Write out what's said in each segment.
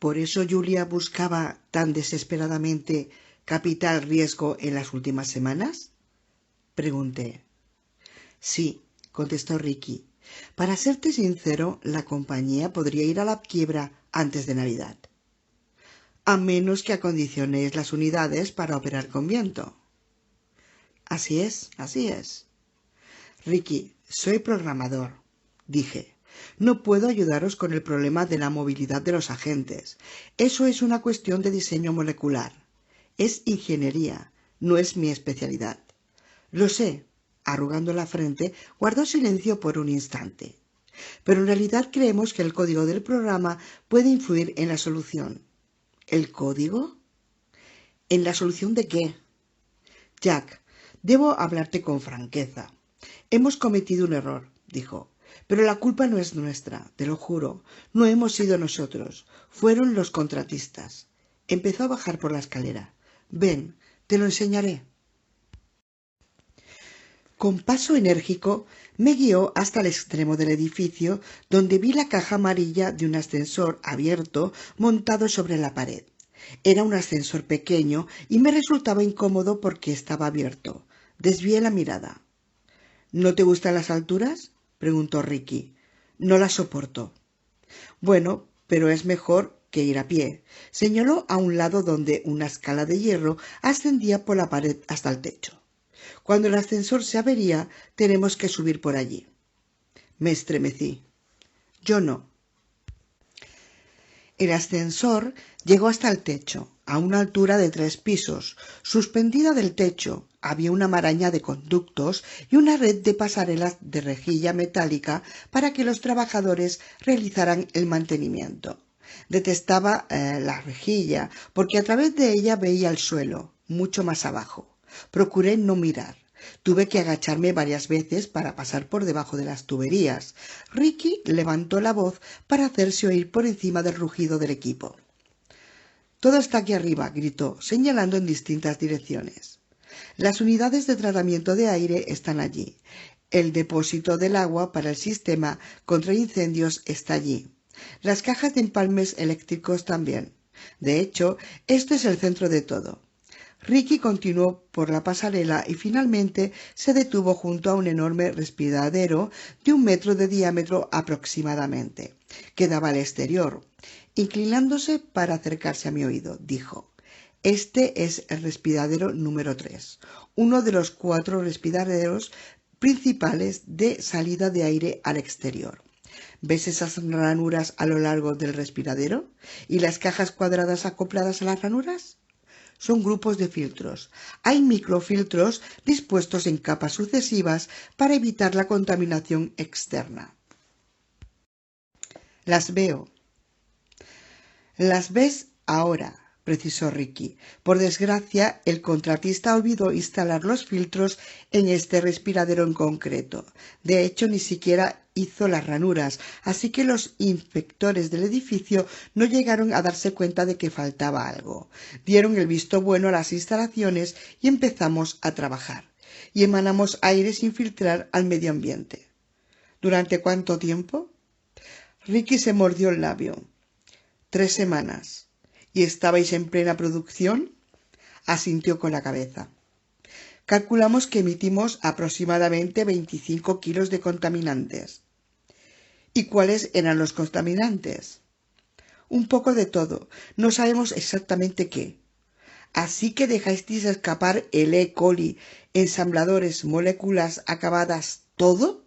¿Por eso Julia buscaba tan desesperadamente capital riesgo en las últimas semanas? Pregunté. Sí, contestó Ricky. Para serte sincero, la compañía podría ir a la quiebra antes de Navidad. A menos que acondicionéis las unidades para operar con viento. Así es, así es. Ricky, soy programador, dije. No puedo ayudaros con el problema de la movilidad de los agentes. Eso es una cuestión de diseño molecular. Es ingeniería, no es mi especialidad. Lo sé. Arrugando la frente, guardó silencio por un instante. Pero en realidad creemos que el código del programa puede influir en la solución. ¿El código? ¿En la solución de qué? Jack, debo hablarte con franqueza. Hemos cometido un error, dijo. Pero la culpa no es nuestra, te lo juro. No hemos sido nosotros. Fueron los contratistas. Empezó a bajar por la escalera. Ven, te lo enseñaré. Con paso enérgico me guió hasta el extremo del edificio, donde vi la caja amarilla de un ascensor abierto montado sobre la pared. Era un ascensor pequeño y me resultaba incómodo porque estaba abierto. Desvié la mirada. ¿No te gustan las alturas?, preguntó Ricky. No las soporto. Bueno, pero es mejor que ir a pie. Señaló a un lado donde una escala de hierro ascendía por la pared hasta el techo. Cuando el ascensor se avería, tenemos que subir por allí. Me estremecí. Yo no. El ascensor llegó hasta el techo, a una altura de 3 pisos. Suspendida del techo había una maraña de conductos y una red de pasarelas de rejilla metálica para que los trabajadores realizaran el mantenimiento. Detestaba la rejilla porque a través de ella veía el suelo, mucho más abajo. Procuré no mirar. Tuve que agacharme varias veces para pasar por debajo de las tuberías. Ricky levantó la voz para hacerse oír por encima del rugido del equipo. «Todo está aquí arriba», gritó, señalando en distintas direcciones. «Las unidades de tratamiento de aire están allí. El depósito del agua para el sistema contra incendios está allí. Las cajas de empalmes eléctricos también. De hecho, esto es el centro de todo». Ricky continuó por la pasarela y finalmente se detuvo junto a un enorme respiradero de 1 metro de diámetro aproximadamente, que daba al exterior. Inclinándose para acercarse a mi oído, dijo: «Este es el respiradero número 3, uno de los 4 respiraderos principales de salida de aire al exterior. ¿Ves esas ranuras a lo largo del respiradero? ¿Y las cajas cuadradas acopladas a las ranuras? Son grupos de filtros. Hay microfiltros dispuestos en capas sucesivas para evitar la contaminación externa». «Las veo». «Las ves ahora», precisó Ricky. «Por desgracia, el contratista olvidó instalar los filtros en este respiradero en concreto. De hecho, ni siquiera hizo las ranuras, así que los inspectores del edificio no llegaron a darse cuenta de que faltaba algo. Dieron el visto bueno a las instalaciones y empezamos a trabajar. Y emanamos aire sin filtrar al medio ambiente». «¿Durante cuánto tiempo?» Ricky se mordió el labio. 3 semanas. ¿Y estabais en plena producción? Asintió con la cabeza. Calculamos que emitimos aproximadamente 25 kilos de contaminantes. ¿Y cuáles eran los contaminantes? Un poco de todo. No sabemos exactamente qué. Así que dejasteis escapar el E. coli, ensambladores, moléculas acabadas, ¿todo?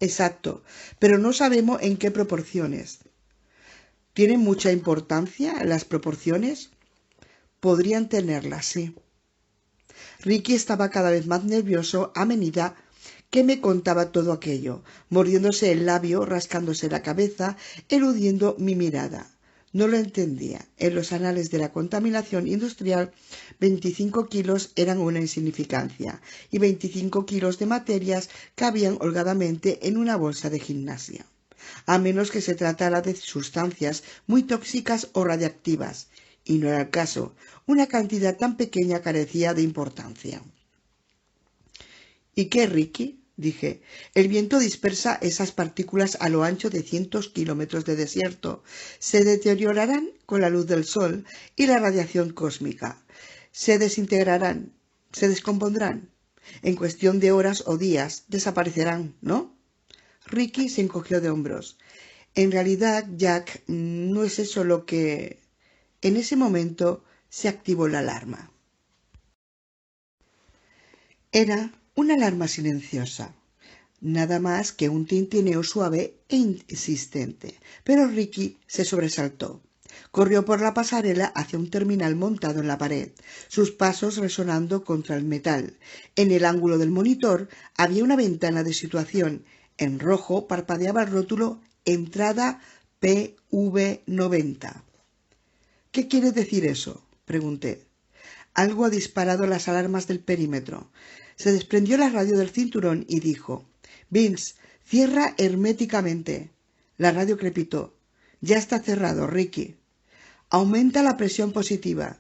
Exacto, pero no sabemos en qué proporciones. ¿Tienen mucha importancia las proporciones? Podrían tenerlas, sí. Ricky estaba cada vez más nervioso a medida que me contaba todo aquello, mordiéndose el labio, rascándose la cabeza, eludiendo mi mirada. No lo entendía. En los anales de la contaminación industrial, 25 kilos eran una insignificancia y 25 kilos de materias cabían holgadamente en una bolsa de gimnasia, a menos que se tratara de sustancias muy tóxicas o radiactivas, y no era el caso. Una cantidad tan pequeña carecía de importancia. ¿Y qué, Ricky? dije. El viento dispersa esas partículas a lo ancho de cientos kilómetros de desierto. Se deteriorarán con la luz del sol y la radiación cósmica. Se desintegrarán, se descompondrán. En cuestión de horas o días desaparecerán, ¿no? Ricky se encogió de hombros. En realidad, Jack, no es eso lo que... En ese momento se activó la alarma. Era una alarma silenciosa, nada más que un tintineo suave e insistente, pero Ricky se sobresaltó. Corrió por la pasarela hacia un terminal montado en la pared, sus pasos resonando contra el metal. En el ángulo del monitor había una ventana de situación. En rojo parpadeaba el rótulo Entrada PV90. ¿Qué quiere decir eso?, pregunté. Algo ha disparado las alarmas del perímetro. Se desprendió la radio del cinturón y dijo: Vince, cierra herméticamente. La radio crepitó. Ya está cerrado, Ricky. Aumenta la presión positiva.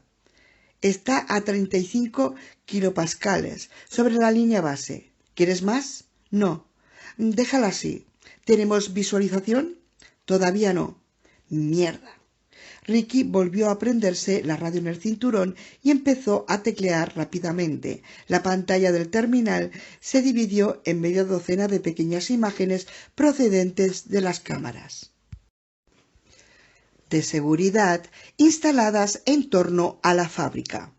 Está a 35 kilopascales sobre la línea base. ¿Quieres más? No. Déjala así. ¿Tenemos visualización? Todavía no. Mierda. Ricky volvió a prenderse la radio en el cinturón y empezó a teclear rápidamente. La pantalla del terminal se dividió en media docena de pequeñas imágenes procedentes de las cámaras de seguridad instaladas en torno a la fábrica.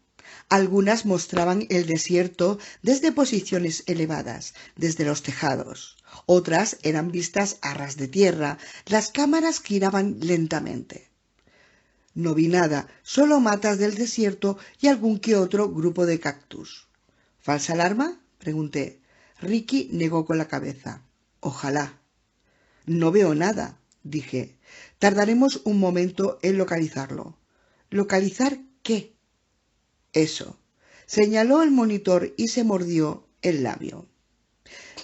Algunas mostraban el desierto desde posiciones elevadas, desde los tejados. Otras eran vistas a ras de tierra. Las cámaras giraban lentamente. No vi nada, solo matas del desierto y algún que otro grupo de cactus. ¿Falsa alarma?, pregunté. Ricky negó con la cabeza. Ojalá. No veo nada, dije. Tardaremos un momento en localizarlo. ¿Localizar qué? Eso. Señaló el monitor y se mordió el labio.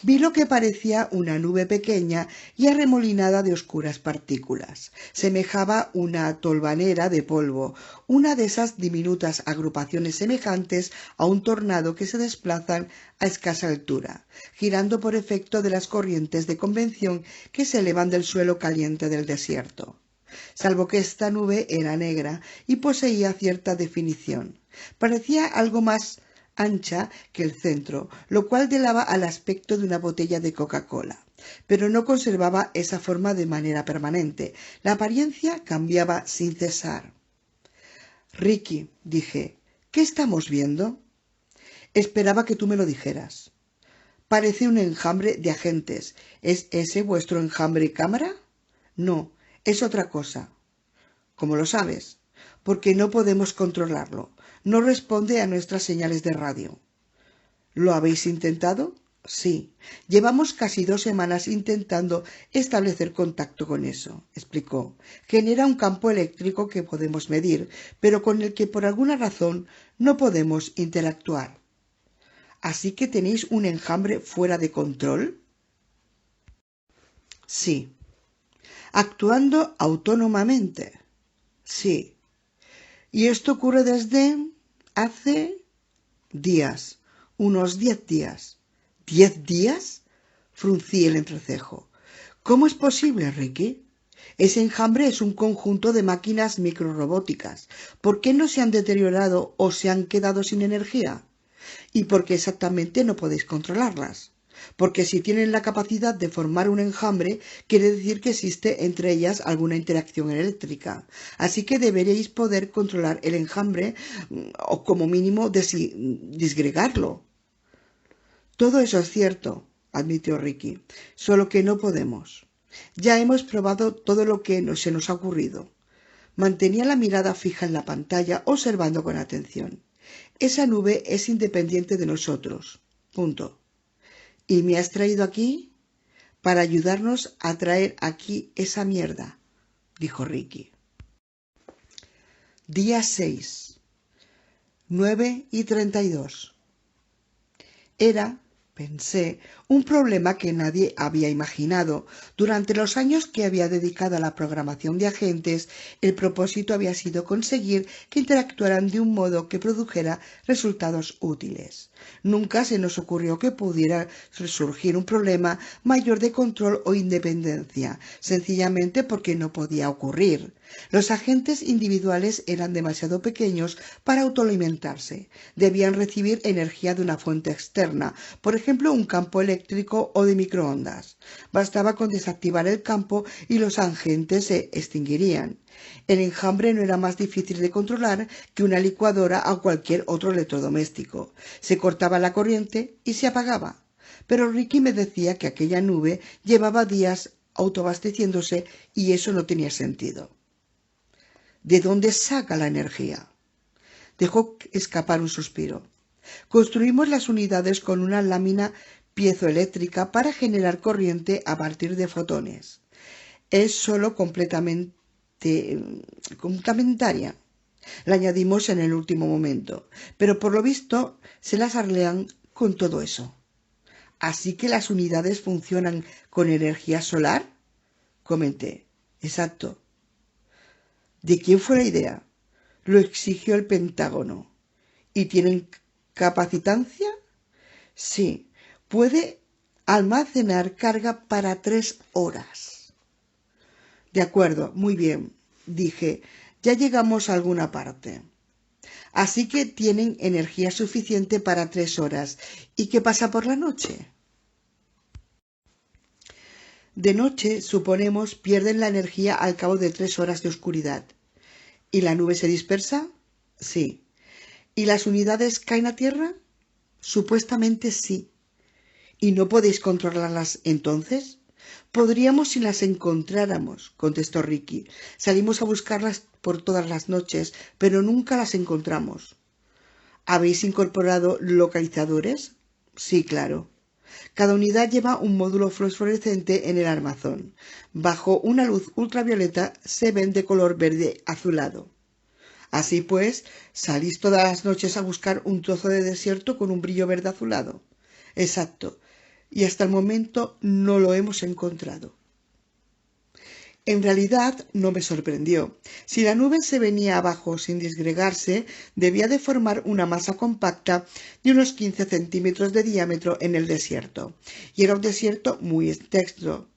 Vi lo que parecía una nube pequeña y arremolinada de oscuras partículas. Semejaba una tolvanera de polvo, una de esas diminutas agrupaciones semejantes a un tornado que se desplazan a escasa altura, girando por efecto de las corrientes de convección que se elevan del suelo caliente del desierto. Salvo que esta nube era negra y poseía cierta definición. Parecía algo más ancha que el centro, lo cual delaba al aspecto de una botella de Coca-Cola, pero no conservaba esa forma de manera permanente. La apariencia cambiaba sin cesar. Ricky, dije, ¿qué estamos viendo? Esperaba que tú me lo dijeras. Parece un enjambre de agentes. ¿Es ese vuestro enjambre cámara? No, es otra cosa. ¿Cómo lo sabes? Porque no podemos controlarlo. No responde a nuestras señales de radio. ¿Lo habéis intentado? Sí. Llevamos casi 2 semanas intentando establecer contacto con eso, explicó. Genera un campo eléctrico que podemos medir, pero con el que por alguna razón no podemos interactuar. ¿Así que tenéis un enjambre fuera de control? Sí. ¿Actuando autónomamente? Sí. Y esto ocurre desde hace días, unos 10 días. ¿10 días? Fruncí el entrecejo. ¿Cómo es posible, Ricky? Ese enjambre es un conjunto de máquinas microrobóticas. ¿Por qué no se han deteriorado o se han quedado sin energía? ¿Y por qué exactamente no podéis controlarlas? Porque si tienen la capacidad de formar un enjambre, quiere decir que existe entre ellas alguna interacción eléctrica. Así que deberíais poder controlar el enjambre o como mínimo disgregarlo. Todo eso es cierto, admitió Ricky, solo que no podemos. Ya hemos probado todo lo que se nos ha ocurrido. Mantenía la mirada fija en la pantalla, observando con atención. Esa nube es independiente de nosotros. Punto. ¿Y me has traído aquí? Para ayudarnos a traer aquí esa mierda, dijo Ricky. Día 6. 9:32. Era, pensé, un problema que nadie había imaginado. Durante los años que había dedicado a la programación de agentes, el propósito había sido conseguir que interactuaran de un modo que produjera resultados útiles. Nunca se nos ocurrió que pudiera surgir un problema mayor de control o independencia, sencillamente porque no podía ocurrir. Los agentes individuales eran demasiado pequeños para autoalimentarse. Debían recibir energía de una fuente externa, por ejemplo un campo eléctrico o de microondas. Bastaba con desactivar el campo y los agentes se extinguirían. El enjambre no era más difícil de controlar que una licuadora o cualquier otro electrodoméstico. Se cortaba la corriente y se apagaba. Pero Ricky me decía que aquella nube llevaba días autoabasteciéndose y eso no tenía sentido. ¿De dónde saca la energía? Dejó escapar un suspiro. Construimos las unidades con una lámina piezoeléctrica para generar corriente a partir de fotones. Es solo complementaria. La añadimos en el último momento, pero por lo visto se las arreglan con todo eso. ¿Así que las unidades funcionan con energía solar? Comenté. Exacto. ¿De quién fue la idea? Lo exigió el Pentágono. ¿Y tienen capacitancia? Sí, puede almacenar carga para 3 horas. De acuerdo, muy bien, dije, ya llegamos a alguna parte. Así que tienen energía suficiente para 3 horas. ¿Y qué pasa por la noche? De noche, suponemos, pierden la energía al cabo de 3 horas de oscuridad. ¿Y la nube se dispersa? Sí. ¿Y las unidades caen a tierra? Supuestamente sí. ¿Y no podéis controlarlas entonces? Podríamos si las encontráramos, contestó Ricky. Salimos a buscarlas por todas las noches, pero nunca las encontramos. ¿Habéis incorporado localizadores? Sí, claro. Cada unidad lleva un módulo fosforescente en el armazón. Bajo una luz ultravioleta se ven de color verde azulado. Así pues, ¿salís todas las noches a buscar un trozo de desierto con un brillo verde azulado? Exacto. Y hasta el momento no lo hemos encontrado. En realidad no me sorprendió. Si la nube se venía abajo sin disgregarse, debía de formar una masa compacta de unos 15 centímetros de diámetro en el desierto. Y era un desierto muy extenso.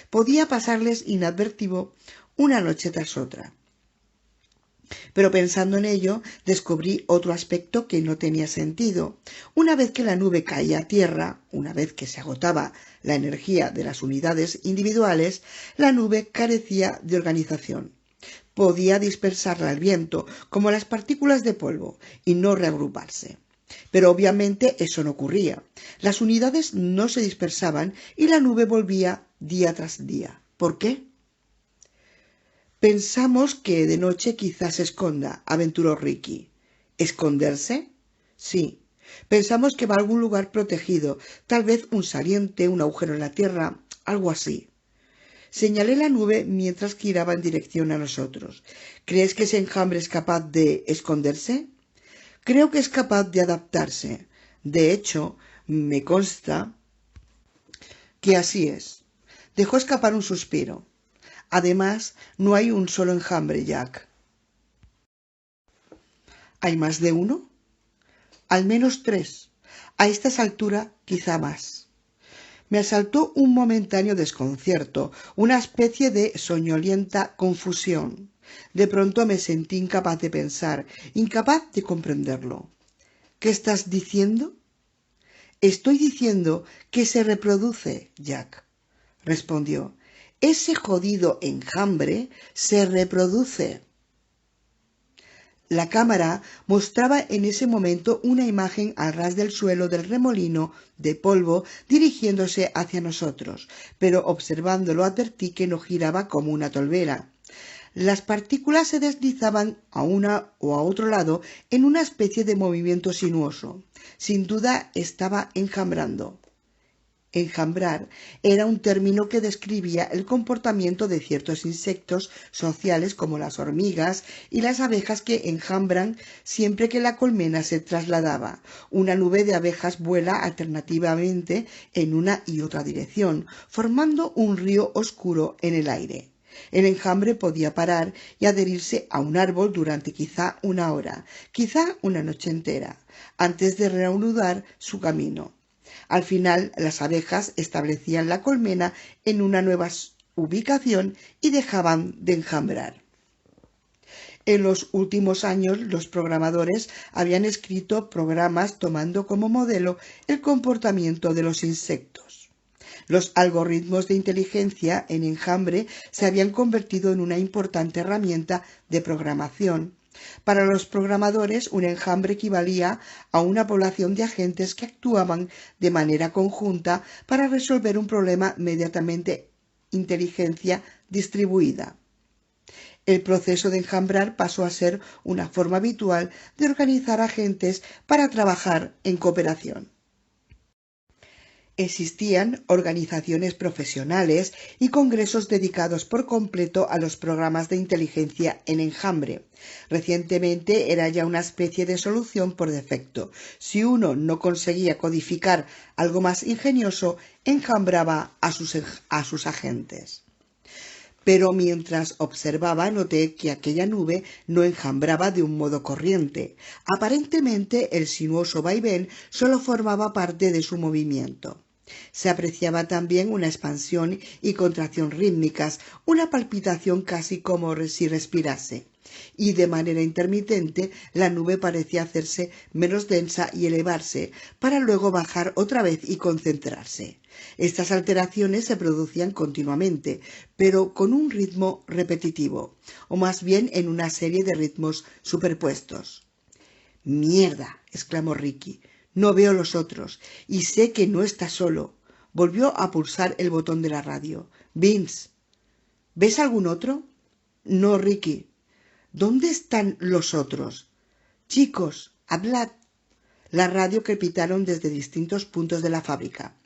Podía pasarles inadvertido una noche tras otra. Pero pensando en ello, descubrí otro aspecto que no tenía sentido. Una vez que la nube caía a tierra, una vez que se agotaba la energía de las unidades individuales, la nube carecía de organización. Podía dispersarla al viento, como las partículas de polvo, y no reagruparse. Pero obviamente eso no ocurría. Las unidades no se dispersaban y la nube volvía día tras día. ¿Por qué? Pensamos que de noche quizás se esconda, aventuró Ricky. ¿Esconderse? Sí. Pensamos que va a algún lugar protegido, tal vez un saliente, un agujero en la tierra, algo así. Señalé la nube mientras giraba en dirección a nosotros. ¿Crees que ese enjambre es capaz de esconderse? Creo que es capaz de adaptarse. De hecho, me consta que así es. Dejó escapar un suspiro. Además, no hay un solo enjambre, Jack. ¿Hay más de uno? Al menos 3. A estas alturas, quizá más. Me asaltó un momentáneo desconcierto, una especie de soñolienta confusión. De pronto me sentí incapaz de pensar, incapaz de comprenderlo. ¿Qué estás diciendo? Estoy diciendo que se reproduce, Jack, respondió. Ese jodido enjambre se reproduce. La cámara mostraba en ese momento una imagen al ras del suelo del remolino de polvo dirigiéndose hacia nosotros, pero observándolo advertí que no giraba como una tolvera. Las partículas se deslizaban a una o a otro lado en una especie de movimiento sinuoso. Sin duda estaba enjambrando. Enjambrar era un término que describía el comportamiento de ciertos insectos sociales como las hormigas y las abejas que enjambran siempre que la colmena se trasladaba. Una nube de abejas vuela alternativamente en una y otra dirección, formando un río oscuro en el aire. El enjambre podía parar y adherirse a un árbol durante quizá una hora, quizá una noche entera, antes de reanudar su camino. Al final, las abejas establecían la colmena en una nueva ubicación y dejaban de enjambrar. En los últimos años, los programadores habían escrito programas tomando como modelo el comportamiento de los insectos. Los algoritmos de inteligencia en enjambre se habían convertido en una importante herramienta de programación. Para los programadores, un enjambre equivalía a una población de agentes que actuaban de manera conjunta para resolver un problema mediante inteligencia distribuida. El proceso de enjambrar pasó a ser una forma habitual de organizar agentes para trabajar en cooperación. Existían organizaciones profesionales y congresos dedicados por completo a los programas de inteligencia en enjambre. Recientemente era ya una especie de solución por defecto. Si uno no conseguía codificar algo más ingenioso, enjambraba a sus agentes. Pero mientras observaba noté que aquella nube no enjambraba de un modo corriente. Aparentemente el sinuoso vaivén solo formaba parte de su movimiento. Se apreciaba también una expansión y contracción rítmicas, una palpitación casi como si respirase. Y de manera intermitente la nube parecía hacerse menos densa y elevarse, para luego bajar otra vez y concentrarse. Estas alteraciones se producían continuamente, pero con un ritmo repetitivo, o más bien en una serie de ritmos superpuestos. «¡Mierda!», exclamó Ricky. «No veo los otros, y sé que no está solo». Volvió a pulsar el botón de la radio. «Vince, ¿ves algún otro?» «No, Ricky». «¿Dónde están los otros?» «Chicos, hablad». La radio crepitaron desde distintos puntos de la fábrica.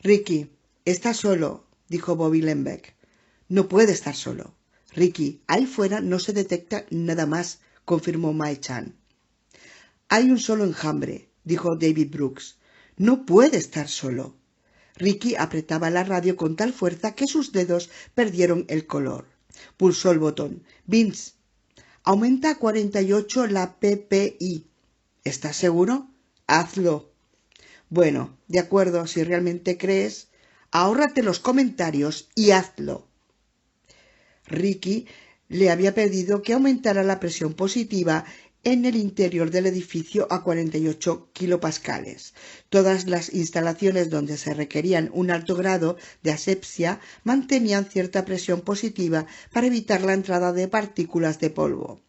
«Ricky, está solo», dijo Bobby Lembeck. «No puede estar solo». «Ricky, ahí fuera no se detecta nada más», confirmó Mae Chan. «Hay un solo enjambre», dijo David Brooks. «No puede estar solo». Ricky apretaba la radio con tal fuerza que sus dedos perdieron el color. Pulsó el botón. «Vince, aumenta a 48 la PPI. ¿Estás seguro? Hazlo». «Bueno, de acuerdo, si realmente crees. Ahórrate los comentarios y hazlo». Ricky le había pedido que aumentara la presión positiva en el interior del edificio a 48 kilopascales. Todas las instalaciones donde se requerían un alto grado de asepsia mantenían cierta presión positiva para evitar la entrada de partículas de polvo.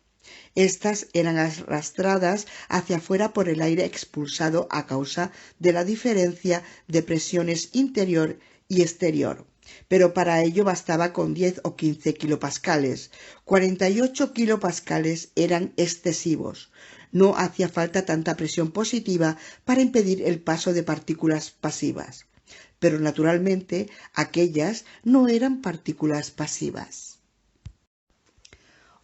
Estas eran arrastradas hacia afuera por el aire expulsado a causa de la diferencia de presiones interior y exterior. Pero para ello bastaba con 10 o 15 kilopascales. 48 kilopascales eran excesivos. No hacía falta tanta presión positiva para impedir el paso de partículas pasivas. Pero naturalmente aquellas no eran partículas pasivas.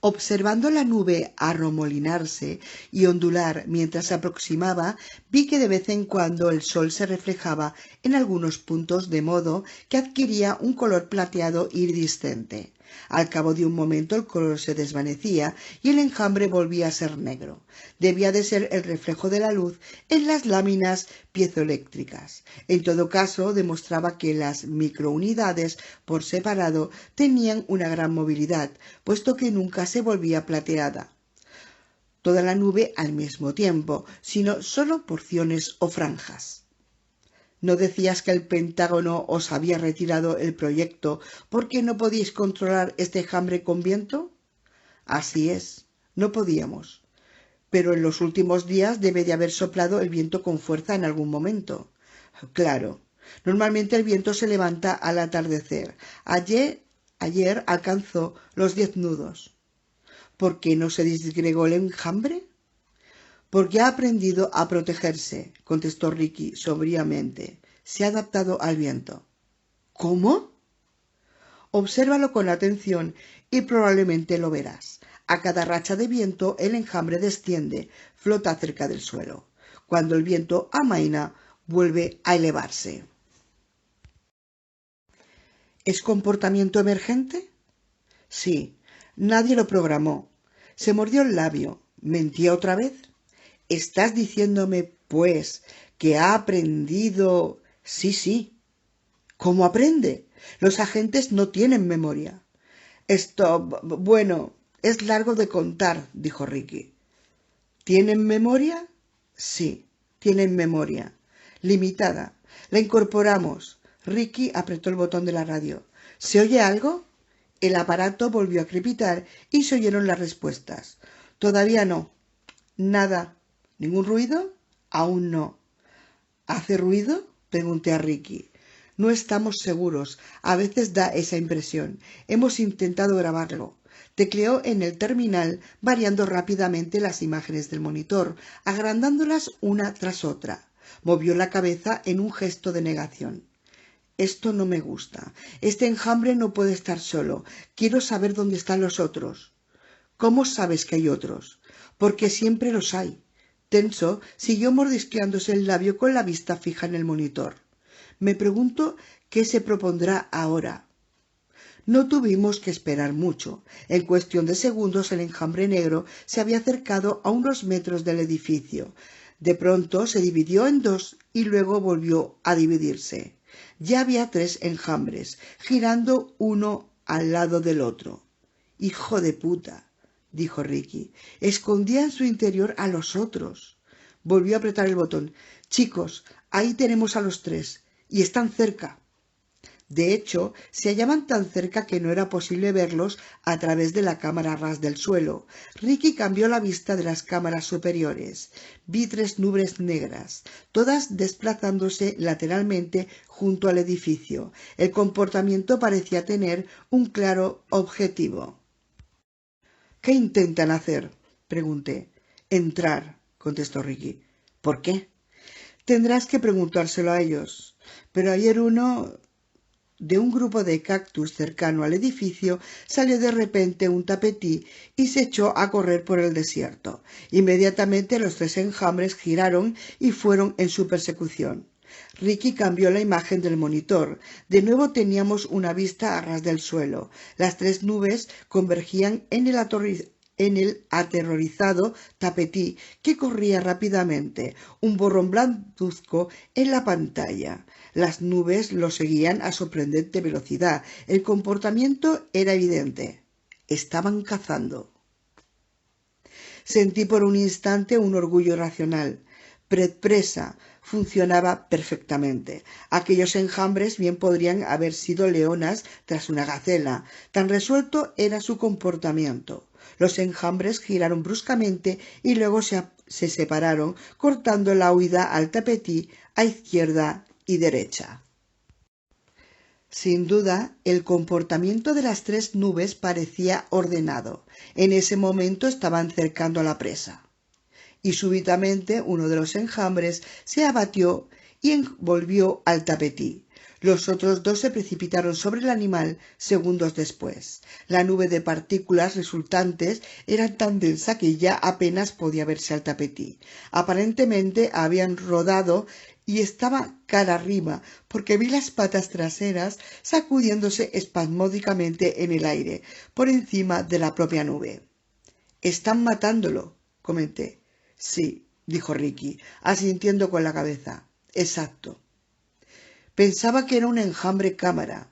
Observando la nube arremolinarse y ondular mientras se aproximaba, vi que de vez en cuando el sol se reflejaba en algunos puntos de modo que adquiría un color plateado iridiscente. Al cabo de un momento el color se desvanecía y el enjambre volvía a ser negro. Debía de ser el reflejo de la luz en las láminas piezoeléctricas. En todo caso, demostraba que las microunidades por separado tenían una gran movilidad, puesto que nunca se volvía plateada toda la nube al mismo tiempo, sino solo porciones o franjas. ¿No decías que el Pentágono os había retirado el proyecto porque no podíais controlar este enjambre con viento? Así es, no podíamos. Pero en los últimos días debe de haber soplado el viento con fuerza en algún momento. Claro, normalmente el viento se levanta al atardecer. Ayer alcanzó los 10 nudos. ¿Por qué no se disgregó el enjambre? Porque ha aprendido a protegerse, contestó Ricky sobriamente. Se ha adaptado al viento. ¿Cómo? Obsérvalo con atención y probablemente lo verás. A cada racha de viento el enjambre desciende, flota cerca del suelo. Cuando el viento amaina, vuelve a elevarse. ¿Es comportamiento emergente? Sí, nadie lo programó. Se mordió el labio. ¿Mentía otra vez? ¿Estás diciéndome, pues, que ha aprendido? Sí, sí. ¿Cómo aprende? Los agentes no tienen memoria. Bueno, es largo de contar, dijo Ricky. ¿Tienen memoria? Sí, tienen memoria. Limitada. La incorporamos. Ricky apretó el botón de la radio. ¿Se oye algo? El aparato volvió a crepitar y se oyeron las respuestas. Todavía no. Nada. ¿Ningún ruido? Aún no. ¿Hace ruido? Pregunté a Ricky. No estamos seguros. A veces da esa impresión. Hemos intentado grabarlo. Tecleó en el terminal, variando rápidamente las imágenes del monitor, agrandándolas una tras otra. Movió la cabeza en un gesto de negación. Esto no me gusta. Este enjambre no puede estar solo. Quiero saber dónde están los otros. ¿Cómo sabes que hay otros? Porque siempre los hay. Tenso siguió mordisqueándose el labio con la vista fija en el monitor. Me pregunto qué se propondrá ahora. No tuvimos que esperar mucho. En cuestión de segundos el enjambre negro se había acercado a unos metros del edificio. De pronto se dividió en dos y luego volvió a dividirse. Ya había 3 enjambres, girando uno al lado del otro. «Hijo de puta», dijo Ricky. «Escondía en su interior a los otros». Volvió a apretar el botón. «Chicos, ahí tenemos a los 3, y están cerca». De hecho, se hallaban tan cerca que no era posible verlos a través de la cámara a ras del suelo. Ricky cambió la vista de las cámaras superiores. Vi 3 nubes negras, todas desplazándose lateralmente junto al edificio. El comportamiento parecía tener un claro objetivo. «¿Qué intentan hacer?», pregunté. «Entrar», contestó Ricky. «¿Por qué?». «Tendrás que preguntárselo a ellos. Pero ayer uno...». De un grupo de cactus cercano al edificio salió de repente un tapetí y se echó a correr por el desierto. Inmediatamente los 3 enjambres giraron y fueron en su persecución. Ricky cambió la imagen del monitor. De nuevo teníamos una vista a ras del suelo. Las 3 nubes convergían en el aterrorizado tapetí, que corría rápidamente, un borrón blancuzco en la pantalla. Las nubes lo seguían a sorprendente velocidad. El comportamiento era evidente. Estaban cazando. Sentí por un instante un orgullo irracional. Presa funcionaba perfectamente. Aquellos enjambres bien podrían haber sido leonas tras una gacela. Tan resuelto era su comportamiento. Los enjambres giraron bruscamente y luego se separaron, cortando la huida al tapetí a izquierda y derecha. Sin duda, el comportamiento de las 3 nubes parecía ordenado. En ese momento estaban cercando a la presa. Y súbitamente uno de los enjambres se abatió y envolvió al tapetí. Los otros 2 se precipitaron sobre el animal segundos después. La nube de partículas resultantes era tan densa que ya apenas podía verse al tapetí. Aparentemente habían rodado y estaba cara arriba, porque vi las patas traseras sacudiéndose espasmódicamente en el aire, por encima de la propia nube. «Están matándolo», comenté. «Sí», dijo Ricky, asintiendo con la cabeza. «Exacto». «Pensaba que era un enjambre cámara».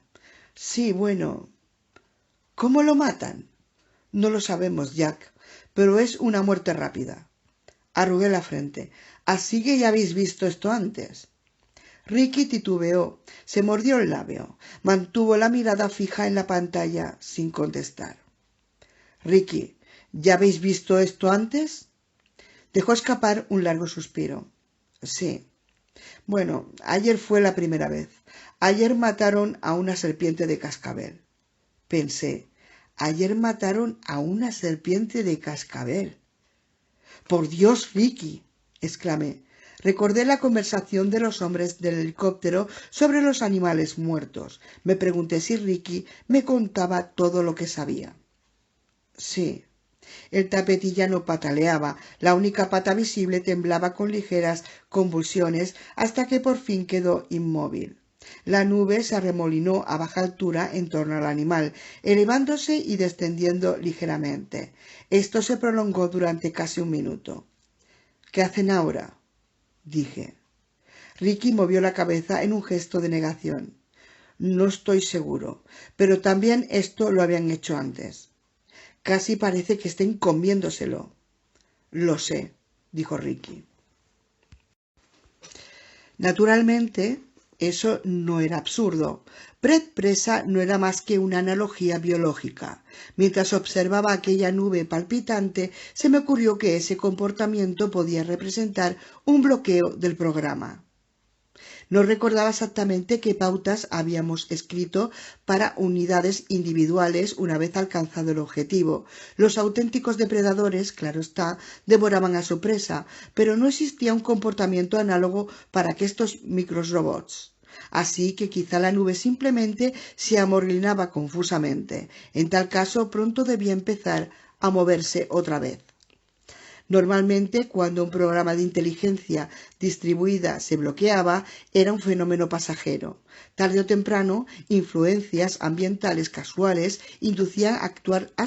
«Sí, bueno». «¿Cómo lo matan?» «No lo sabemos, Jack, pero es una muerte rápida». Arrugué la frente. «Así que ya habéis visto esto antes». Ricky titubeó, se mordió el labio, mantuvo la mirada fija en la pantalla sin contestar. «Ricky, ¿ya habéis visto esto antes?» Dejó escapar un largo suspiro. «Sí». «Bueno, ayer fue la primera vez. Ayer mataron a una serpiente de cascabel». Pensé, ayer mataron a una serpiente de cascabel. «Por Dios, Ricky», exclamé, Recordé la conversación de los hombres del helicóptero sobre los animales muertos. Me pregunté si Ricky me contaba todo lo que sabía. Sí. El tapete ya no pataleaba, la única pata visible temblaba con ligeras convulsiones hasta que por fin quedó inmóvil. La nube se arremolinó a baja altura en torno al animal, elevándose y descendiendo ligeramente. Esto se prolongó durante casi un minuto. ¿Qué hacen ahora?, dije. Ricky movió la cabeza en un gesto de negación. No estoy seguro, pero también esto lo habían hecho antes. Casi parece que estén comiéndoselo. Lo sé, dijo Ricky. Naturalmente, eso no era absurdo. Pred Presa no era más que una analogía biológica. Mientras observaba aquella nube palpitante, se me ocurrió que ese comportamiento podía representar un bloqueo del programa. No recordaba exactamente qué pautas habíamos escrito para unidades individuales una vez alcanzado el objetivo. Los auténticos depredadores, claro está, devoraban a su presa, pero no existía un comportamiento análogo para estos microrobots. Así que quizá la nube simplemente se amorinaba confusamente. En tal caso, pronto debía empezar a moverse otra vez. Normalmente, cuando un programa de inteligencia distribuida se bloqueaba, era un fenómeno pasajero. Tarde o temprano, influencias ambientales casuales inducían a actuar a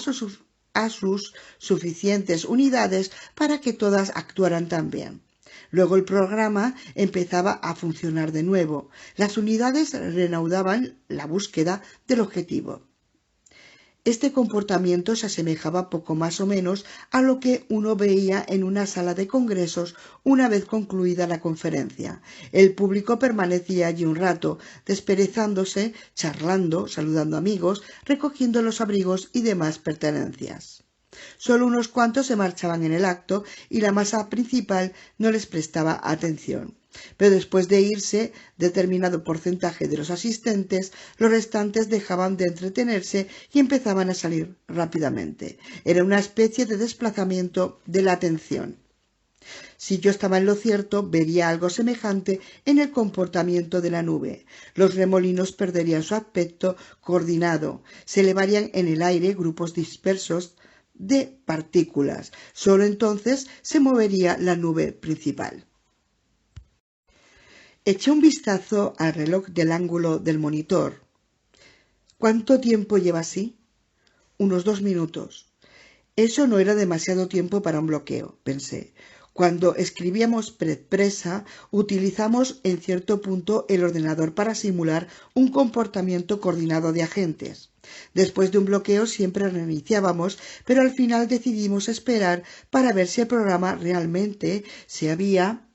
sus suficientes unidades para que todas actuaran también. Luego el programa empezaba a funcionar de nuevo. Las unidades reanudaban la búsqueda del objetivo. Este comportamiento se asemejaba poco más o menos a lo que uno veía en una sala de congresos una vez concluida la conferencia. El público permanecía allí un rato, desperezándose, charlando, saludando amigos, recogiendo los abrigos y demás pertenencias. Solo unos cuantos se marchaban en el acto y la masa principal no les prestaba atención. Pero después de irse determinado porcentaje de los asistentes, los restantes dejaban de entretenerse y empezaban a salir rápidamente. Era una especie de desplazamiento de la atención. Si yo estaba en lo cierto, vería algo semejante en el comportamiento de la nube. Los remolinos perderían su aspecto coordinado, se elevarían en el aire grupos dispersos de partículas. Solo entonces se movería la nube principal. Eché un vistazo al reloj del ángulo del monitor. ¿Cuánto tiempo lleva así? Unos 2 minutos. Eso no era demasiado tiempo para un bloqueo, pensé. Cuando escribíamos presa, utilizamos en cierto punto el ordenador para simular un comportamiento coordinado de agentes. Después de un bloqueo siempre reiniciábamos, pero al final decidimos esperar para ver si el programa realmente se había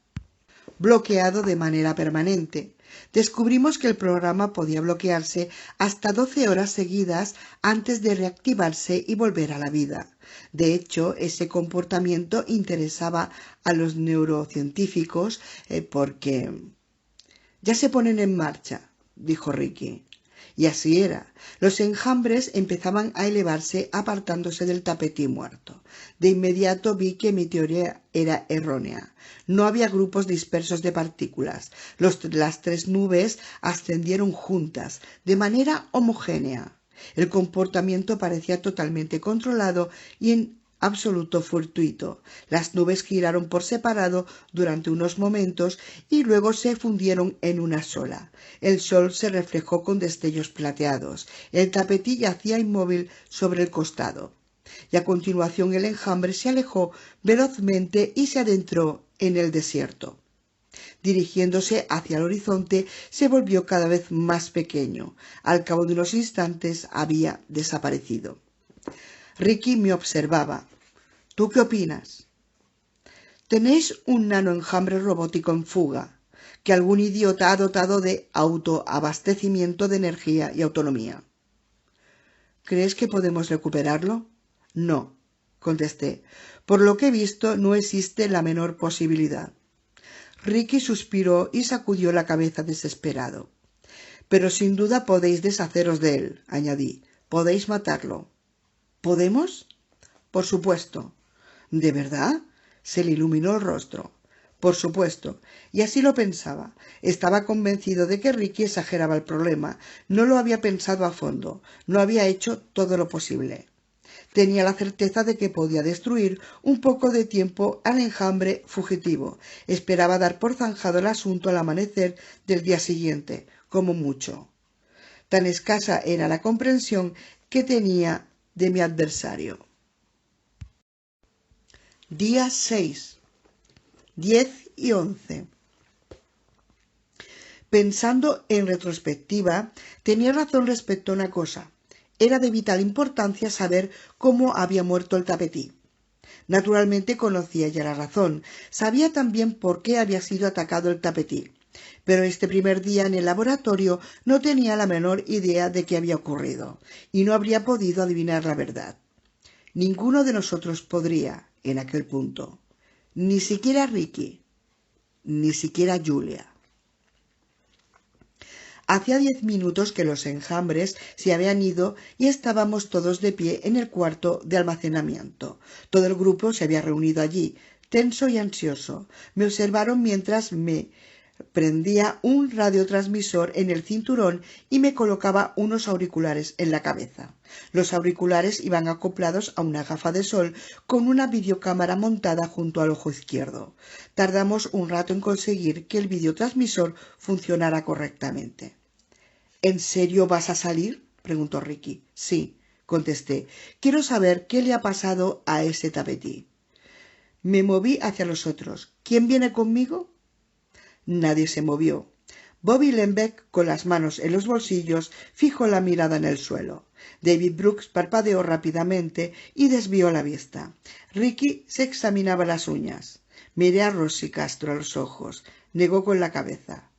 bloqueado de manera permanente. Descubrimos que el programa podía bloquearse hasta 12 horas seguidas antes de reactivarse y volver a la vida. De hecho, ese comportamiento interesaba a los neurocientíficos porque ya se ponen en marcha, dijo Ricky. Y así era. Los enjambres empezaban a elevarse apartándose del tapete muerto. De inmediato vi que mi teoría era errónea. No había grupos dispersos de partículas. Las 3 nubes ascendieron juntas, de manera homogénea. El comportamiento parecía totalmente controlado y en absoluto fortuito. Las nubes giraron por separado durante unos momentos y luego se fundieron en una sola. El sol se reflejó con destellos plateados. El tapetí yacía inmóvil sobre el costado. Y a continuación el enjambre se alejó velozmente y se adentró en el desierto. Dirigiéndose hacia el horizonte, se volvió cada vez más pequeño. Al cabo de unos instantes había desaparecido. Ricky me observaba. ¿Tú qué opinas? Tenéis un nanoenjambre robótico en fuga, que algún idiota ha dotado de autoabastecimiento de energía y autonomía. ¿Crees que podemos recuperarlo? No, contesté. Por lo que he visto, no existe la menor posibilidad. Ricky suspiró y sacudió la cabeza desesperado. Pero sin duda podéis deshaceros de él, añadí. Podéis matarlo. ¿Podemos? Por supuesto. ¿De verdad? Se le iluminó el rostro. Por supuesto, y así lo pensaba. Estaba convencido de que Ricky exageraba el problema. No lo había pensado a fondo, no había hecho todo lo posible. Tenía la certeza de que podía destruir un poco de tiempo al enjambre fugitivo. Esperaba dar por zanjado el asunto al amanecer del día siguiente, como mucho. Tan escasa era la comprensión que tenía de mi adversario. Día 6, 10 y 11. Pensando en retrospectiva, tenía razón respecto a una cosa. Era de vital importancia saber cómo había muerto el tapetí. Naturalmente conocía ya la razón. Sabía también por qué había sido atacado el tapetí. Pero este primer día en el laboratorio no tenía la menor idea de qué había ocurrido, y no habría podido adivinar la verdad. Ninguno de nosotros podría, en aquel punto. Ni siquiera Ricky, ni siquiera Julia. Hacía 10 minutos que los enjambres se habían ido y estábamos todos de pie en el cuarto de almacenamiento. Todo el grupo se había reunido allí, tenso y ansioso. Me observaron mientras me prendía un radiotransmisor en el cinturón y me colocaba unos auriculares en la cabeza. Los auriculares iban acoplados a una gafa de sol con una videocámara montada junto al ojo izquierdo. Tardamos un rato en conseguir que el videotransmisor funcionara correctamente. ¿En serio vas a salir?, preguntó Ricky. Sí, contesté. Quiero saber qué le ha pasado a ese tapetí. Me moví hacia los otros. ¿Quién viene conmigo? Nadie se movió. Bobby Lembeck, con las manos en los bolsillos, fijó la mirada en el suelo. David Brooks parpadeó rápidamente y desvió la vista. Ricky se examinaba las uñas. Miré a Rosie Castro a los ojos. Negó con la cabeza.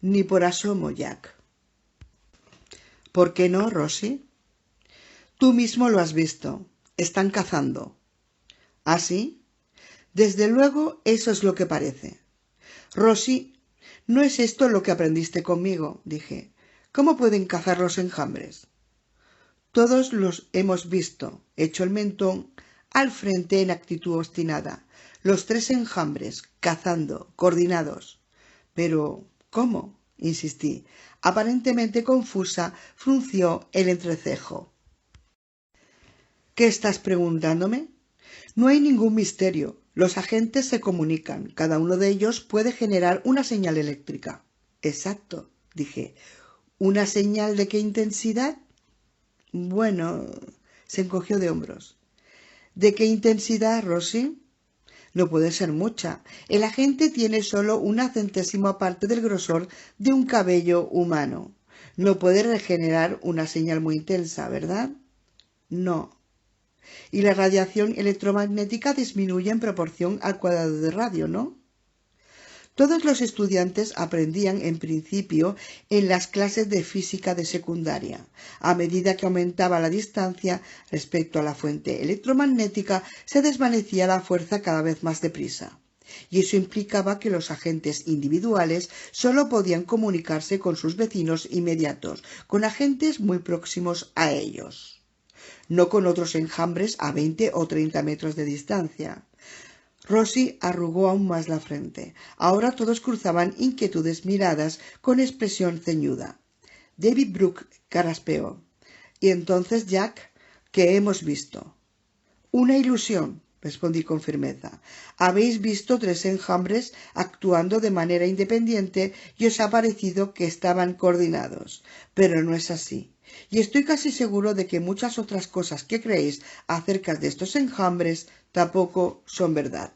Ni por asomo, Jack. ¿Por qué no, Rosie? Tú mismo lo has visto. Están cazando. ¿Ah, sí? Desde luego, eso es lo que parece. Rosie, ¿no es esto lo que aprendiste conmigo?, dije. ¿Cómo pueden cazar los enjambres? Todos los hemos visto, echó el mentón al frente en actitud obstinada. Los 3 enjambres, cazando, coordinados. Pero, ¿cómo?, insistí. Aparentemente confusa, frunció el entrecejo. ¿Qué estás preguntándome? No hay ningún misterio. Los agentes se comunican. Cada uno de ellos puede generar una señal eléctrica. Exacto, dije. ¿Una señal de qué intensidad? Bueno, se encogió de hombros. ¿De qué intensidad, Rosie? No puede ser mucha. El agente tiene solo una centésima parte del grosor de un cabello humano. No puede regenerar una señal muy intensa, ¿verdad? No. Y la radiación electromagnética disminuye en proporción al cuadrado de radio, ¿no? Todos los estudiantes aprendían en principio en las clases de física de secundaria. A medida que aumentaba la distancia respecto a la fuente electromagnética, se desvanecía la fuerza cada vez más deprisa. Y eso implicaba que los agentes individuales solo podían comunicarse con sus vecinos inmediatos, con agentes muy próximos a ellos. No con otros enjambres a 20 o 30 metros de distancia. Rosie arrugó aún más la frente. Ahora todos cruzaban inquietudes miradas con expresión ceñuda. David Brooks carraspeó. ¿Y entonces, Jack, qué hemos visto? Una ilusión, respondí con firmeza. Habéis visto 3 enjambres actuando de manera independiente y os ha parecido que estaban coordinados. Pero no es así. Y estoy casi seguro de que muchas otras cosas que creéis acerca de estos enjambres tampoco son verdad.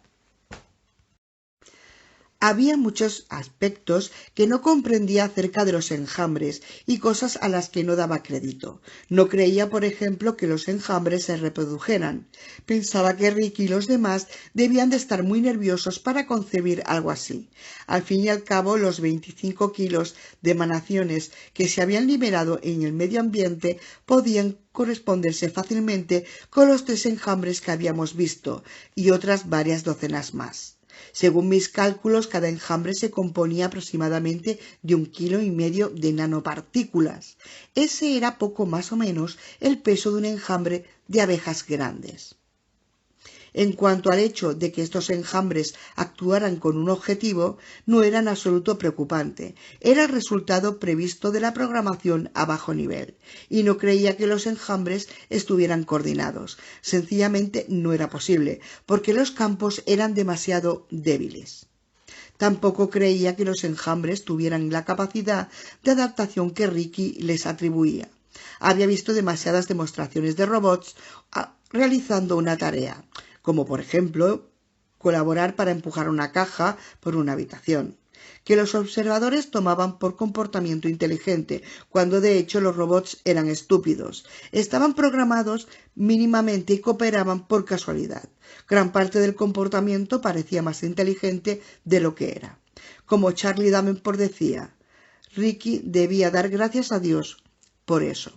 Había muchos aspectos que no comprendía acerca de los enjambres y cosas a las que no daba crédito. No creía, por ejemplo, que los enjambres se reprodujeran. Pensaba que Ricky y los demás debían de estar muy nerviosos para concebir algo así. Al fin y al cabo, los 25 kilos de emanaciones que se habían liberado en el medio ambiente podían corresponderse fácilmente con los 3 enjambres que habíamos visto y otras varias docenas más. Según mis cálculos, cada enjambre se componía aproximadamente de 1,5 kilos de nanopartículas. Ese era poco más o menos el peso de un enjambre de abejas grandes. En cuanto al hecho de que estos enjambres actuaran con un objetivo, no era en absoluto preocupante. Era el resultado previsto de la programación a bajo nivel, y no creía que los enjambres estuvieran coordinados. Sencillamente no era posible, porque los campos eran demasiado débiles. Tampoco creía que los enjambres tuvieran la capacidad de adaptación que Ricky les atribuía. Había visto demasiadas demostraciones de robots realizando una tarea, como por ejemplo colaborar para empujar una caja por una habitación, que los observadores tomaban por comportamiento inteligente, cuando de hecho los robots eran estúpidos. Estaban programados mínimamente y cooperaban por casualidad. Gran parte del comportamiento parecía más inteligente de lo que era. Como Charlie Davenport decía, Ricky debía dar gracias a Dios por eso.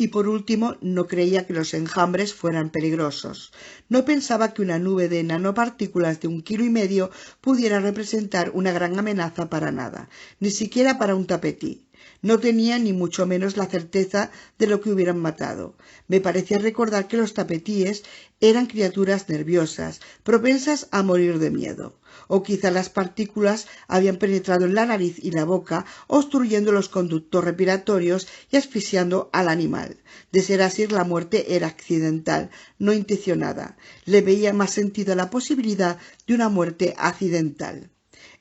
Y por último, no creía que los enjambres fueran peligrosos. No pensaba que una nube de nanopartículas de 1,5 kg pudiera representar una gran amenaza para nada, ni siquiera para un tapetí. No tenía ni mucho menos la certeza de lo que hubieran matado. Me parecía recordar que los tapetíes eran criaturas nerviosas, propensas a morir de miedo. O quizá las partículas habían penetrado en la nariz y la boca, obstruyendo los conductos respiratorios y asfixiando al animal. De ser así, la muerte era accidental, no intencionada. Le veía más sentido a la posibilidad de una muerte accidental.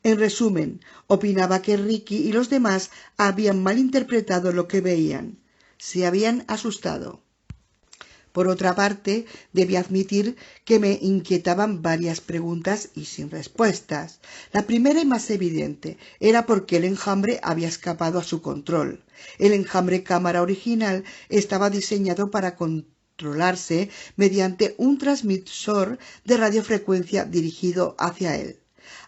En resumen, opinaba que Ricky y los demás habían malinterpretado lo que veían. Se habían asustado. Por otra parte, debí admitir que me inquietaban varias preguntas y sin respuestas. La primera y más evidente era por qué el enjambre había escapado a su control. El enjambre cámara original estaba diseñado para controlarse mediante un transmisor de radiofrecuencia dirigido hacia él.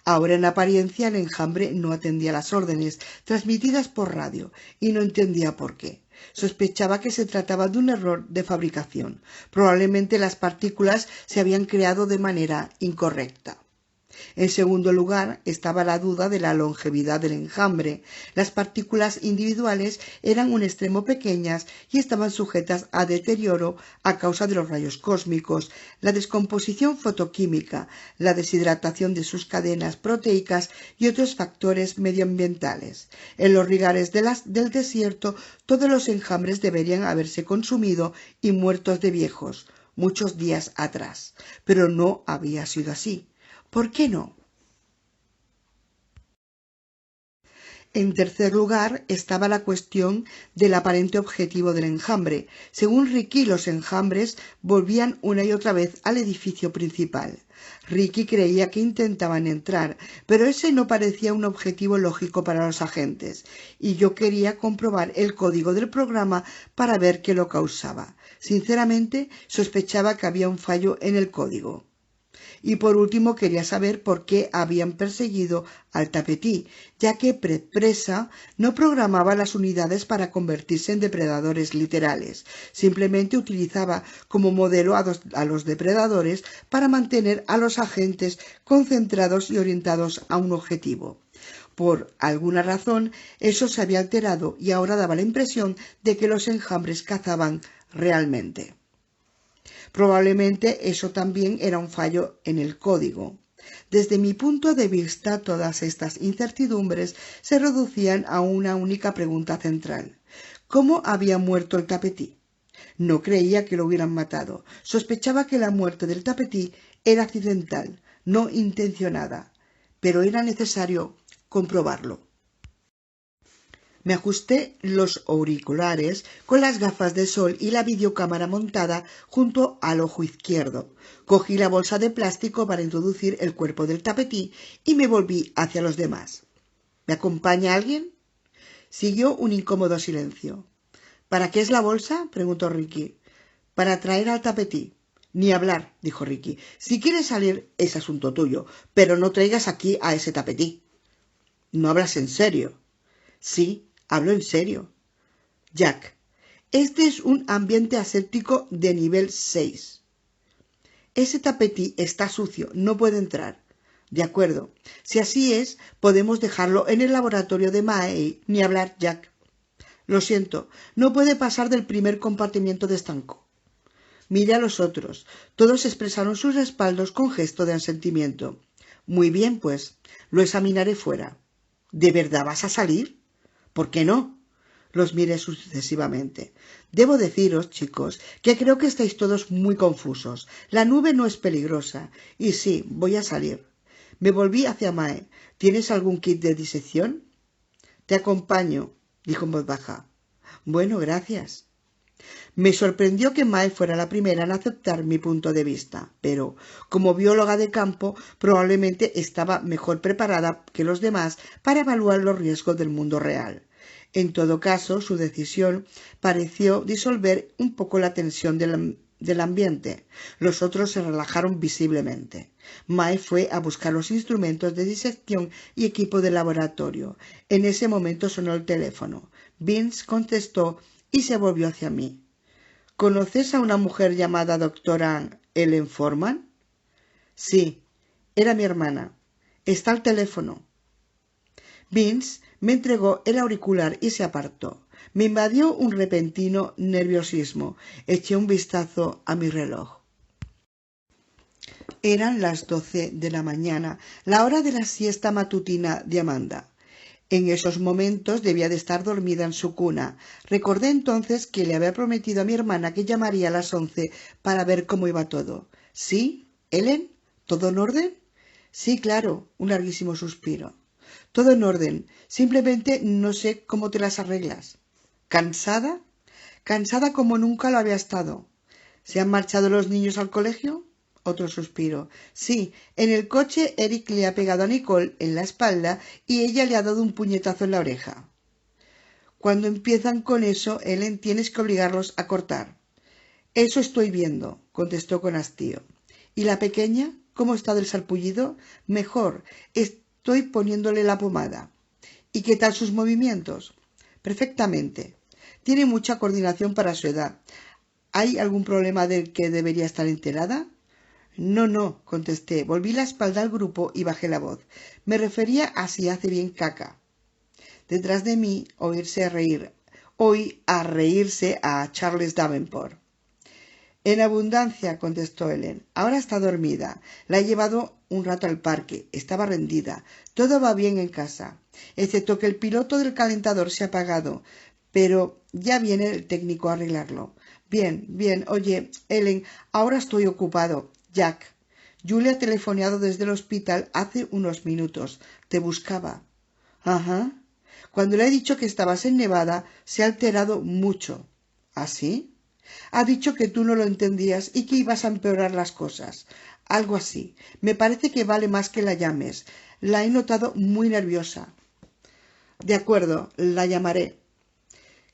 Ahora, en apariencia, el enjambre no atendía las órdenes transmitidas por radio y no entendía por qué. Sospechaba que se trataba de un error de fabricación. Probablemente las partículas se habían creado de manera incorrecta. En segundo lugar, estaba la duda de la longevidad del enjambre. Las partículas individuales eran un extremo pequeñas y estaban sujetas a deterioro a causa de los rayos cósmicos, la descomposición fotoquímica, la deshidratación de sus cadenas proteicas y otros factores medioambientales. En los rigares del desierto, todos los enjambres deberían haberse consumido y muertos de viejos, muchos días atrás. Pero no había sido así. ¿Por qué no? En tercer lugar estaba la cuestión del aparente objetivo del enjambre. Según Ricky, los enjambres volvían una y otra vez al edificio principal. Ricky creía que intentaban entrar, pero ese no parecía un objetivo lógico para los agentes, y yo quería comprobar el código del programa para ver qué lo causaba. Sinceramente, sospechaba que había un fallo en el código. Y por último quería saber por qué habían perseguido al tapetí, ya que presa no programaba las unidades para convertirse en depredadores literales. Simplemente utilizaba como modelo a los depredadores para mantener a los agentes concentrados y orientados a un objetivo. Por alguna razón, eso se había alterado y ahora daba la impresión de que los enjambres cazaban realmente. Probablemente eso también era un fallo en el código. Desde mi punto de vista, todas estas incertidumbres se reducían a una única pregunta central. ¿Cómo había muerto el tapetí? No creía que lo hubieran matado. Sospechaba que la muerte del tapetí era accidental, no intencionada, pero era necesario comprobarlo. Me ajusté los auriculares con las gafas de sol y la videocámara montada junto al ojo izquierdo. Cogí la bolsa de plástico para introducir el cuerpo del tapetí y me volví hacia los demás. ¿Me acompaña alguien? Siguió un incómodo silencio. ¿Para qué es la bolsa?, preguntó Ricky. Para traer al tapetí. Ni hablar, dijo Ricky. Si quieres salir es asunto tuyo, pero no traigas aquí a ese tapetí. ¿No hablas en serio? Sí. Hablo en serio. Jack, este es un ambiente aséptico de nivel 6. Ese tapetí está sucio, no puede entrar. De acuerdo. Si así es, podemos dejarlo en el laboratorio de Mae. Ni hablar, Jack. Lo siento, no puede pasar del primer compartimiento de estanco. Miré a los otros. Todos expresaron sus respaldos con gesto de asentimiento. Muy bien, pues, lo examinaré fuera. ¿De verdad vas a salir? ¿Por qué no? Los miré sucesivamente. Debo deciros, chicos, que creo que estáis todos muy confusos. La nube no es peligrosa. Y sí, voy a salir. Me volví hacia Mae. ¿Tienes algún kit de disección? Te acompaño, dijo en voz baja. Bueno, gracias. Me sorprendió que Mae fuera la primera en aceptar mi punto de vista, pero, como bióloga de campo, probablemente estaba mejor preparada que los demás para evaluar los riesgos del mundo real. En todo caso, su decisión pareció disolver un poco la tensión del ambiente. Los otros se relajaron visiblemente. Mae fue a buscar los instrumentos de disección y equipo de laboratorio. En ese momento sonó el teléfono. Vince contestó y se volvió hacia mí. ¿Conoces a una mujer llamada doctora Ellen Forman? Sí, era mi hermana. Está al teléfono. Vince me entregó el auricular y se apartó. Me invadió un repentino nerviosismo. Eché un vistazo a mi reloj. Eran las 12 de la mañana, la hora de la siesta matutina de Amanda. En esos momentos debía de estar dormida en su cuna. Recordé entonces que le había prometido a mi hermana que llamaría a las 11 para ver cómo iba todo. ¿Sí? ¿Ellen? ¿Todo en orden? Sí, claro. Un larguísimo suspiro. Todo en orden. Simplemente no sé cómo te las arreglas. ¿Cansada? Cansada como nunca lo había estado. ¿Se han marchado los niños al colegio? Otro suspiro. Sí, en el coche Eric le ha pegado a Nicole en la espalda y ella le ha dado un puñetazo en la oreja. Cuando empiezan con eso, Ellen, tienes que obligarlos a cortar. Eso estoy viendo, contestó con hastío. ¿Y la pequeña? ¿Cómo está del sarpullido? Mejor. Estoy poniéndole la pomada. ¿Y qué tal sus movimientos? Perfectamente. Tiene mucha coordinación para su edad. ¿Hay algún problema del que debería estar enterada? No, contesté. Volví la espalda al grupo y bajé la voz. Me refería a si hace bien caca. Detrás de mí oí a reírse a Charles Davenport. En abundancia, contestó Ellen. Ahora está dormida. La he llevado un rato al parque. Estaba rendida. Todo va bien en casa, excepto que el piloto del calentador se ha apagado. Pero ya viene el técnico a arreglarlo. Bien. Oye, Ellen, ahora estoy ocupado. Jack, Julie ha telefoneado desde el hospital hace unos minutos. Te buscaba. Ajá. Cuando le he dicho que estabas en Nevada, se ha alterado mucho. ¿Ah, sí? Ha dicho que tú no lo entendías y que ibas a empeorar las cosas. Algo así. Me parece que vale más que la llames. La he notado muy nerviosa. De acuerdo, la llamaré.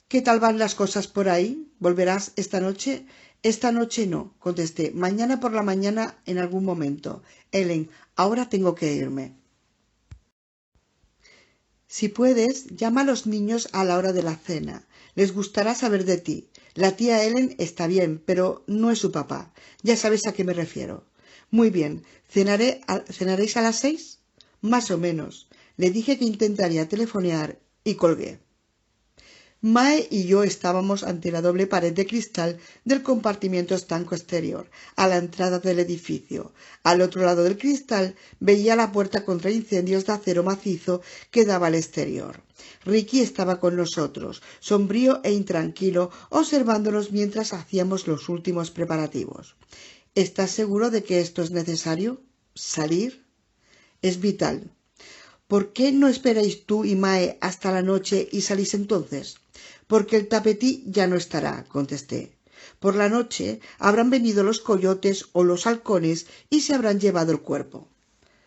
¿Qué tal van las cosas por ahí? ¿Volverás esta noche? Esta noche no, contesté. Mañana por la mañana en algún momento. Ellen, ahora tengo que irme. Si puedes, llama a los niños a la hora de la cena. Les gustará saber de ti. La tía Ellen está bien, pero no es su papá. Ya sabes a qué me refiero. Muy bien. ¿Cenaréis a las 6? Más o menos. Le dije que intentaría telefonear y colgué. Mae y yo estábamos ante la doble pared de cristal del compartimiento estanco exterior, a la entrada del edificio. Al otro lado del cristal veía la puerta contra incendios de acero macizo que daba al exterior. Ricky estaba con nosotros, sombrío e intranquilo, observándonos mientras hacíamos los últimos preparativos. ¿Estás seguro de que esto es necesario? ¿Salir? Es vital. ¿Por qué no esperáis tú y Mae hasta la noche y salís entonces? Porque el tapetí ya no estará, contesté. Por la noche habrán venido los coyotes o los halcones y se habrán llevado el cuerpo.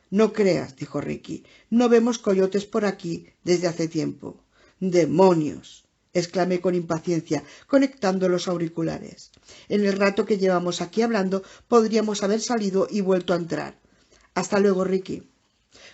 No creas, dijo Ricky, no vemos coyotes por aquí desde hace tiempo. ¡Demonios!, exclamé con impaciencia, conectando los auriculares. En el rato que llevamos aquí hablando podríamos haber salido y vuelto a entrar. Hasta luego, Ricky.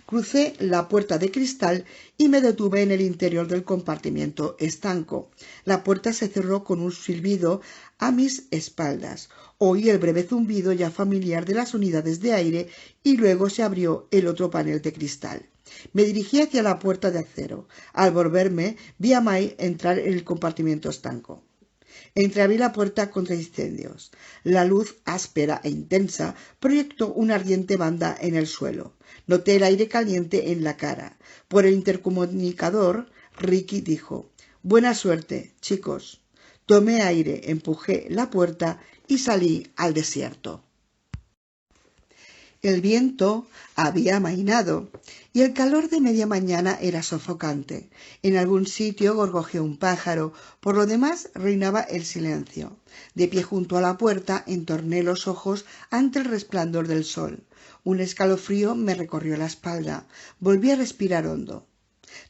Crucé la puerta de cristal y me detuve en el interior del compartimiento estanco. La puerta se cerró con un silbido a mis espaldas. Oí el breve zumbido ya familiar de las unidades de aire y luego se abrió el otro panel de cristal. Me dirigí hacia la puerta de acero. Al volverme, vi a May entrar en el compartimiento estanco. Entreabrí la puerta contra incendios. La luz áspera e intensa proyectó una ardiente banda en el suelo. Noté el aire caliente en la cara. Por el intercomunicador, Ricky dijo: «Buena suerte, chicos». Tomé aire, empujé la puerta y salí al desierto. El viento había amainado y el calor de media mañana era sofocante. En algún sitio gorgojeó un pájaro, por lo demás reinaba el silencio. De pie junto a la puerta entorné los ojos ante el resplandor del sol. Un escalofrío me recorrió la espalda. Volví a respirar hondo.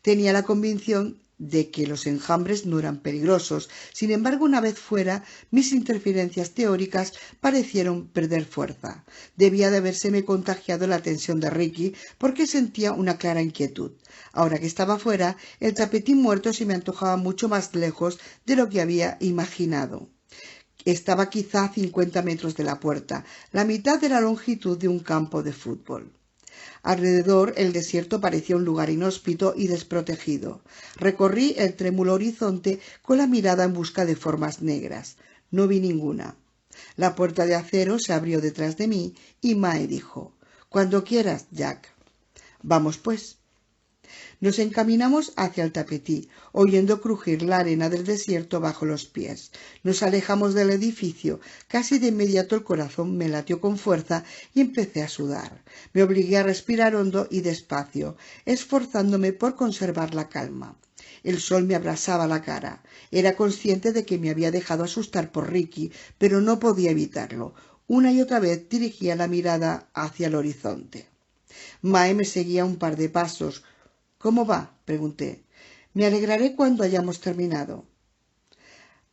Tenía la convicción de que los enjambres no eran peligrosos. Sin embargo, una vez fuera, mis interferencias teóricas parecieron perder fuerza. Debía de habérseme contagiado la tensión de Ricky, porque sentía una clara inquietud. Ahora que estaba fuera, el tapetín muerto se me antojaba mucho más lejos de lo que había imaginado. Estaba quizá a 50 metros de la puerta, la mitad de la longitud de un campo de fútbol. Alrededor el desierto parecía un lugar inhóspito y desprotegido. Recorrí el trémulo horizonte con la mirada en busca de formas negras. No vi ninguna. La puerta de acero se abrió detrás de mí y Mae dijo: «Cuando quieras, Jack». «Vamos, pues». Nos encaminamos hacia el tapetí, oyendo crujir la arena del desierto bajo los pies. Nos alejamos del edificio. Casi de inmediato el corazón me latió con fuerza y empecé a sudar. Me obligué a respirar hondo y despacio, esforzándome por conservar la calma. El sol me abrasaba la cara. Era consciente de que me había dejado asustar por Ricky, pero no podía evitarlo. Una y otra vez dirigía la mirada hacia el horizonte. Mae me seguía un par de pasos. «¿Cómo va?», pregunté. «Me alegraré cuando hayamos terminado».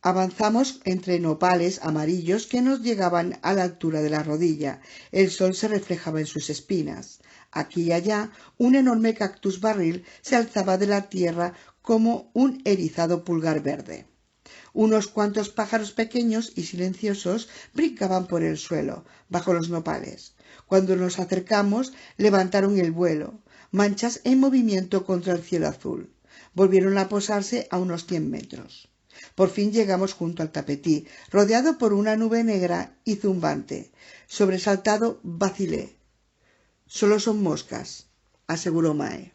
Avanzamos entre nopales amarillos que nos llegaban a la altura de la rodilla. El sol se reflejaba en sus espinas. Aquí y allá, un enorme cactus barril se alzaba de la tierra como un erizado pulgar verde. Unos cuantos pájaros pequeños y silenciosos brincaban por el suelo, bajo los nopales. Cuando nos acercamos, levantaron el vuelo, manchas en movimiento contra el cielo azul. Volvieron a posarse a unos 100 metros. Por fin llegamos junto al tapetí, rodeado por una nube negra y zumbante. Sobresaltado, vacilé. «Solo son moscas», aseguró Mae.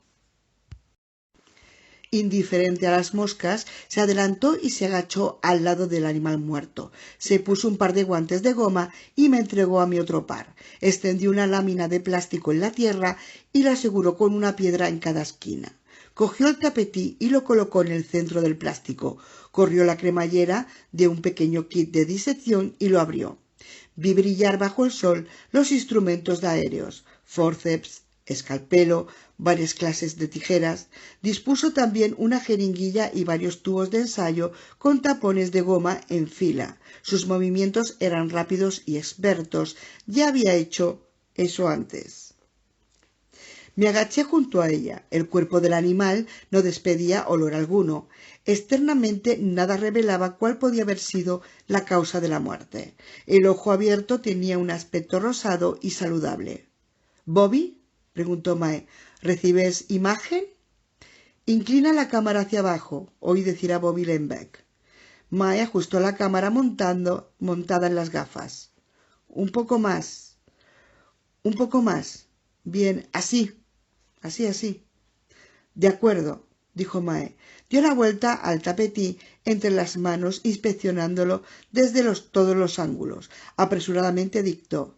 Indiferente a las moscas, se adelantó y se agachó al lado del animal muerto. Se puso un par de guantes de goma y me entregó a mi otro par. Extendió una lámina de plástico en la tierra y la aseguró con una piedra en cada esquina. Cogió el tapetí y lo colocó en el centro del plástico. Corrió la cremallera de un pequeño kit de disección y lo abrió. Vi brillar bajo el sol los instrumentos aéreos: forceps, escalpelo, varias clases de tijeras. Dispuso también una jeringuilla y varios tubos de ensayo con tapones de goma en fila. Sus movimientos eran rápidos y expertos. Ya había hecho eso antes. Me agaché junto a ella. El cuerpo del animal no despedía olor alguno. Externamente nada revelaba cuál podía haber sido la causa de la muerte. El ojo abierto tenía un aspecto rosado y saludable. «¿Bobby?», preguntó Mae. «¿Recibes imagen?». «Inclina la cámara hacia abajo», oí decir a Bobby Lembeck. Mae ajustó la cámara montada en las gafas. «Un poco más. Un poco más. Bien, así. Así. «De acuerdo», dijo Mae. Dio la vuelta al tapetí entre las manos, inspeccionándolo desde todos los ángulos. Apresuradamente dictó: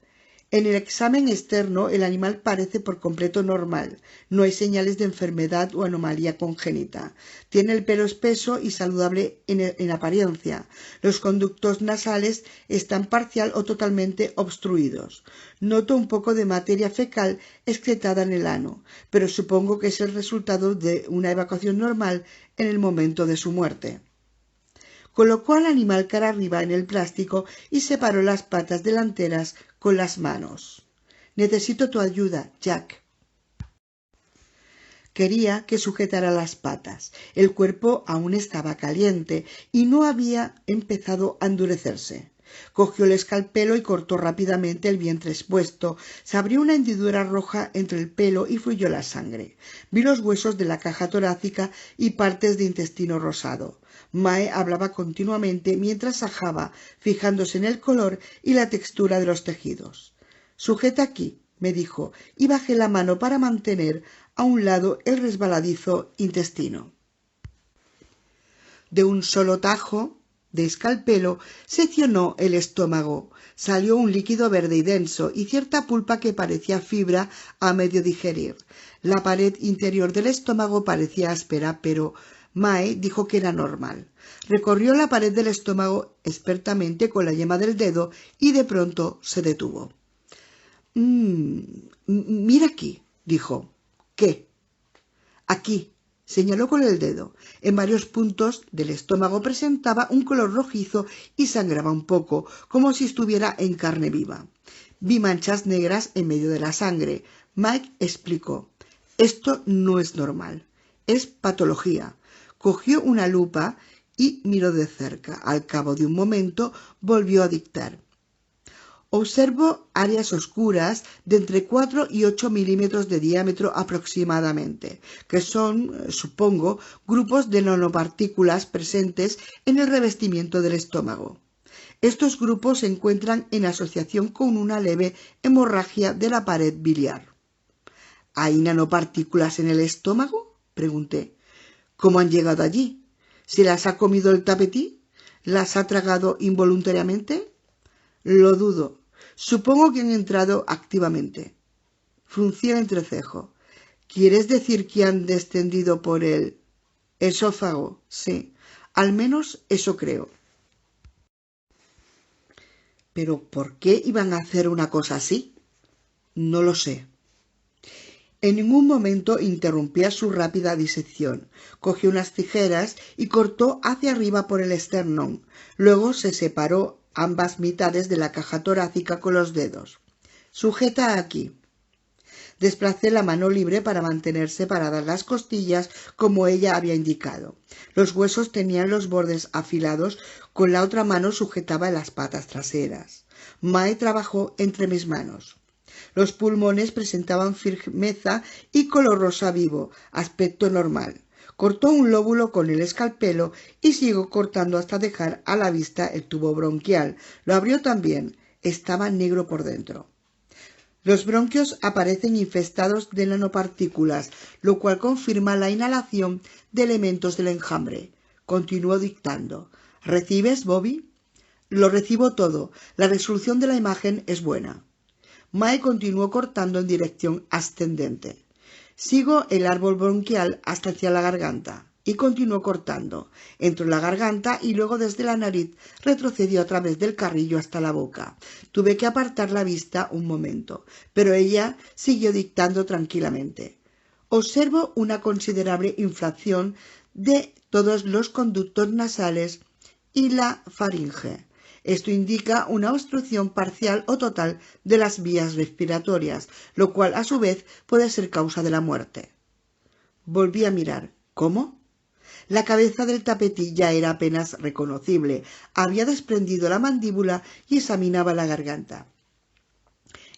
«En el examen externo el animal parece por completo normal. No hay señales de enfermedad o anomalía congénita. Tiene el pelo espeso y saludable en apariencia. Los conductos nasales están parcial o totalmente obstruidos. Noto un poco de materia fecal excretada en el ano, pero supongo que es el resultado de una evacuación normal en el momento de su muerte». Colocó al animal cara arriba en el plástico y separó las patas delanteras con las manos. «Necesito tu ayuda, Jack». Quería que sujetara las patas. El cuerpo aún estaba caliente y no había empezado a endurecerse. Cogió el escalpelo y cortó rápidamente el vientre expuesto. Se abrió una hendidura roja entre el pelo y fluyó la sangre. Vi los huesos de la caja torácica y partes de intestino rosado. Mae hablaba continuamente mientras sajaba, fijándose en el color y la textura de los tejidos. «Sujeta aquí», me dijo, y bajé la mano para mantener a un lado el resbaladizo intestino. De un solo tajo de escalpelo seccionó el estómago. Salió un líquido verde y denso y cierta pulpa que parecía fibra a medio digerir. La pared interior del estómago parecía áspera, pero Mae dijo que era normal. Recorrió la pared del estómago expertamente con la yema del dedo y de pronto se detuvo. Mira aquí», dijo. «¿Qué?» «Aquí», señaló con el dedo. En varios puntos del estómago presentaba un color rojizo y sangraba un poco, como si estuviera en carne viva. Vi manchas negras en medio de la sangre. Mike explicó: «Esto no es normal, es patología». Cogió una lupa y miró de cerca. Al cabo de un momento volvió a dictar: «Observo áreas oscuras de entre 4 y 8 milímetros de diámetro aproximadamente, que son, supongo, grupos de nanopartículas presentes en el revestimiento del estómago. Estos grupos se encuentran en asociación con una leve hemorragia de la pared biliar». «¿Hay nanopartículas en el estómago?», pregunté. «¿Cómo han llegado allí? ¿Se las ha comido el tapetí? ¿Las ha tragado involuntariamente?». «Lo dudo. Supongo que han entrado activamente». Fruncí el entrecejo. «¿Quieres decir que han descendido por el esófago?» «Sí, al menos eso creo». «¿Pero por qué iban a hacer una cosa así?» «No lo sé». En ningún momento interrumpía su rápida disección. Cogió unas tijeras y cortó hacia arriba por el esternón. Luego se separó ambas mitades de la caja torácica con los dedos. «Sujeta aquí». Desplacé la mano libre para mantener separadas las costillas como ella había indicado. Los huesos tenían los bordes afilados, con la otra mano sujetaba las patas traseras. Mae trabajó entre mis manos. Los pulmones presentaban firmeza y color rosa vivo, aspecto normal. Cortó un lóbulo con el escalpelo y siguió cortando hasta dejar a la vista el tubo bronquial. Lo abrió también. Estaba negro por dentro. Los bronquios aparecen infestados de nanopartículas, lo cual confirma la inhalación de elementos del enjambre. Continuó dictando. «¿Recibes, Bobby?» «Lo recibo todo. La resolución de la imagen es buena». Mae continuó cortando en dirección ascendente. «Sigo el árbol bronquial hasta hacia la garganta». Y continuó cortando. Entró en la garganta y luego desde la nariz retrocedió a través del carrillo hasta la boca. Tuve que apartar la vista un momento, pero ella siguió dictando tranquilamente. «Observo una considerable inflación de todos los conductos nasales y la faringe. Esto indica una obstrucción parcial o total de las vías respiratorias, lo cual a su vez puede ser causa de la muerte». Volví a mirar. «¿Cómo?». La cabeza del tapetí ya era apenas reconocible. Había desprendido la mandíbula y examinaba la garganta.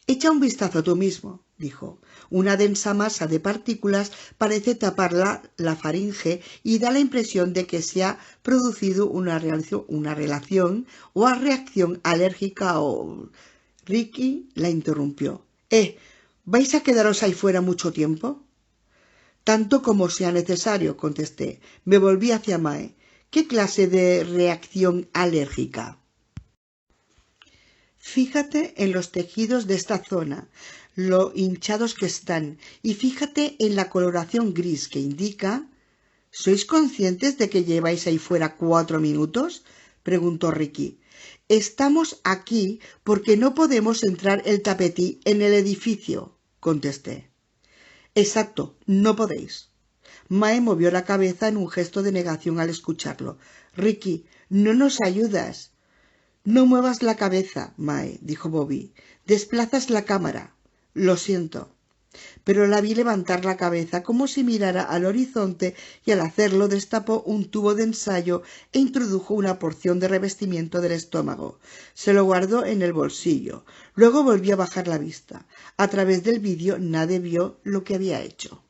«Echa un vistazo tú mismo», dijo. «Una densa masa de partículas parece tapar la faringe y da la impresión de que se ha producido una relación o reacción alérgica o...». Ricky la interrumpió. ¿Vais a quedaros ahí fuera mucho tiempo?» «Tanto como sea necesario», contesté. Me volví hacia Mae. «¿Qué clase de reacción alérgica?». «Fíjate en los tejidos de esta zona, lo hinchados que están, y fíjate en la coloración gris que indica...». «¿Sois conscientes de que lleváis ahí fuera 4 minutos?», preguntó Ricky. «Estamos aquí porque no podemos entrar el tapetí en el edificio», contesté. «Exacto, no podéis». Mae movió la cabeza en un gesto de negación al escucharlo. «Ricky, no nos ayudas». «No muevas la cabeza, Mae», dijo Bobby. «Desplazas la cámara». «Lo siento». Pero la vi levantar la cabeza como si mirara al horizonte y al hacerlo destapó un tubo de ensayo e introdujo una porción de revestimiento del estómago. Se lo guardó en el bolsillo. Luego volvió a bajar la vista. A través del vidrio nadie vio lo que había hecho.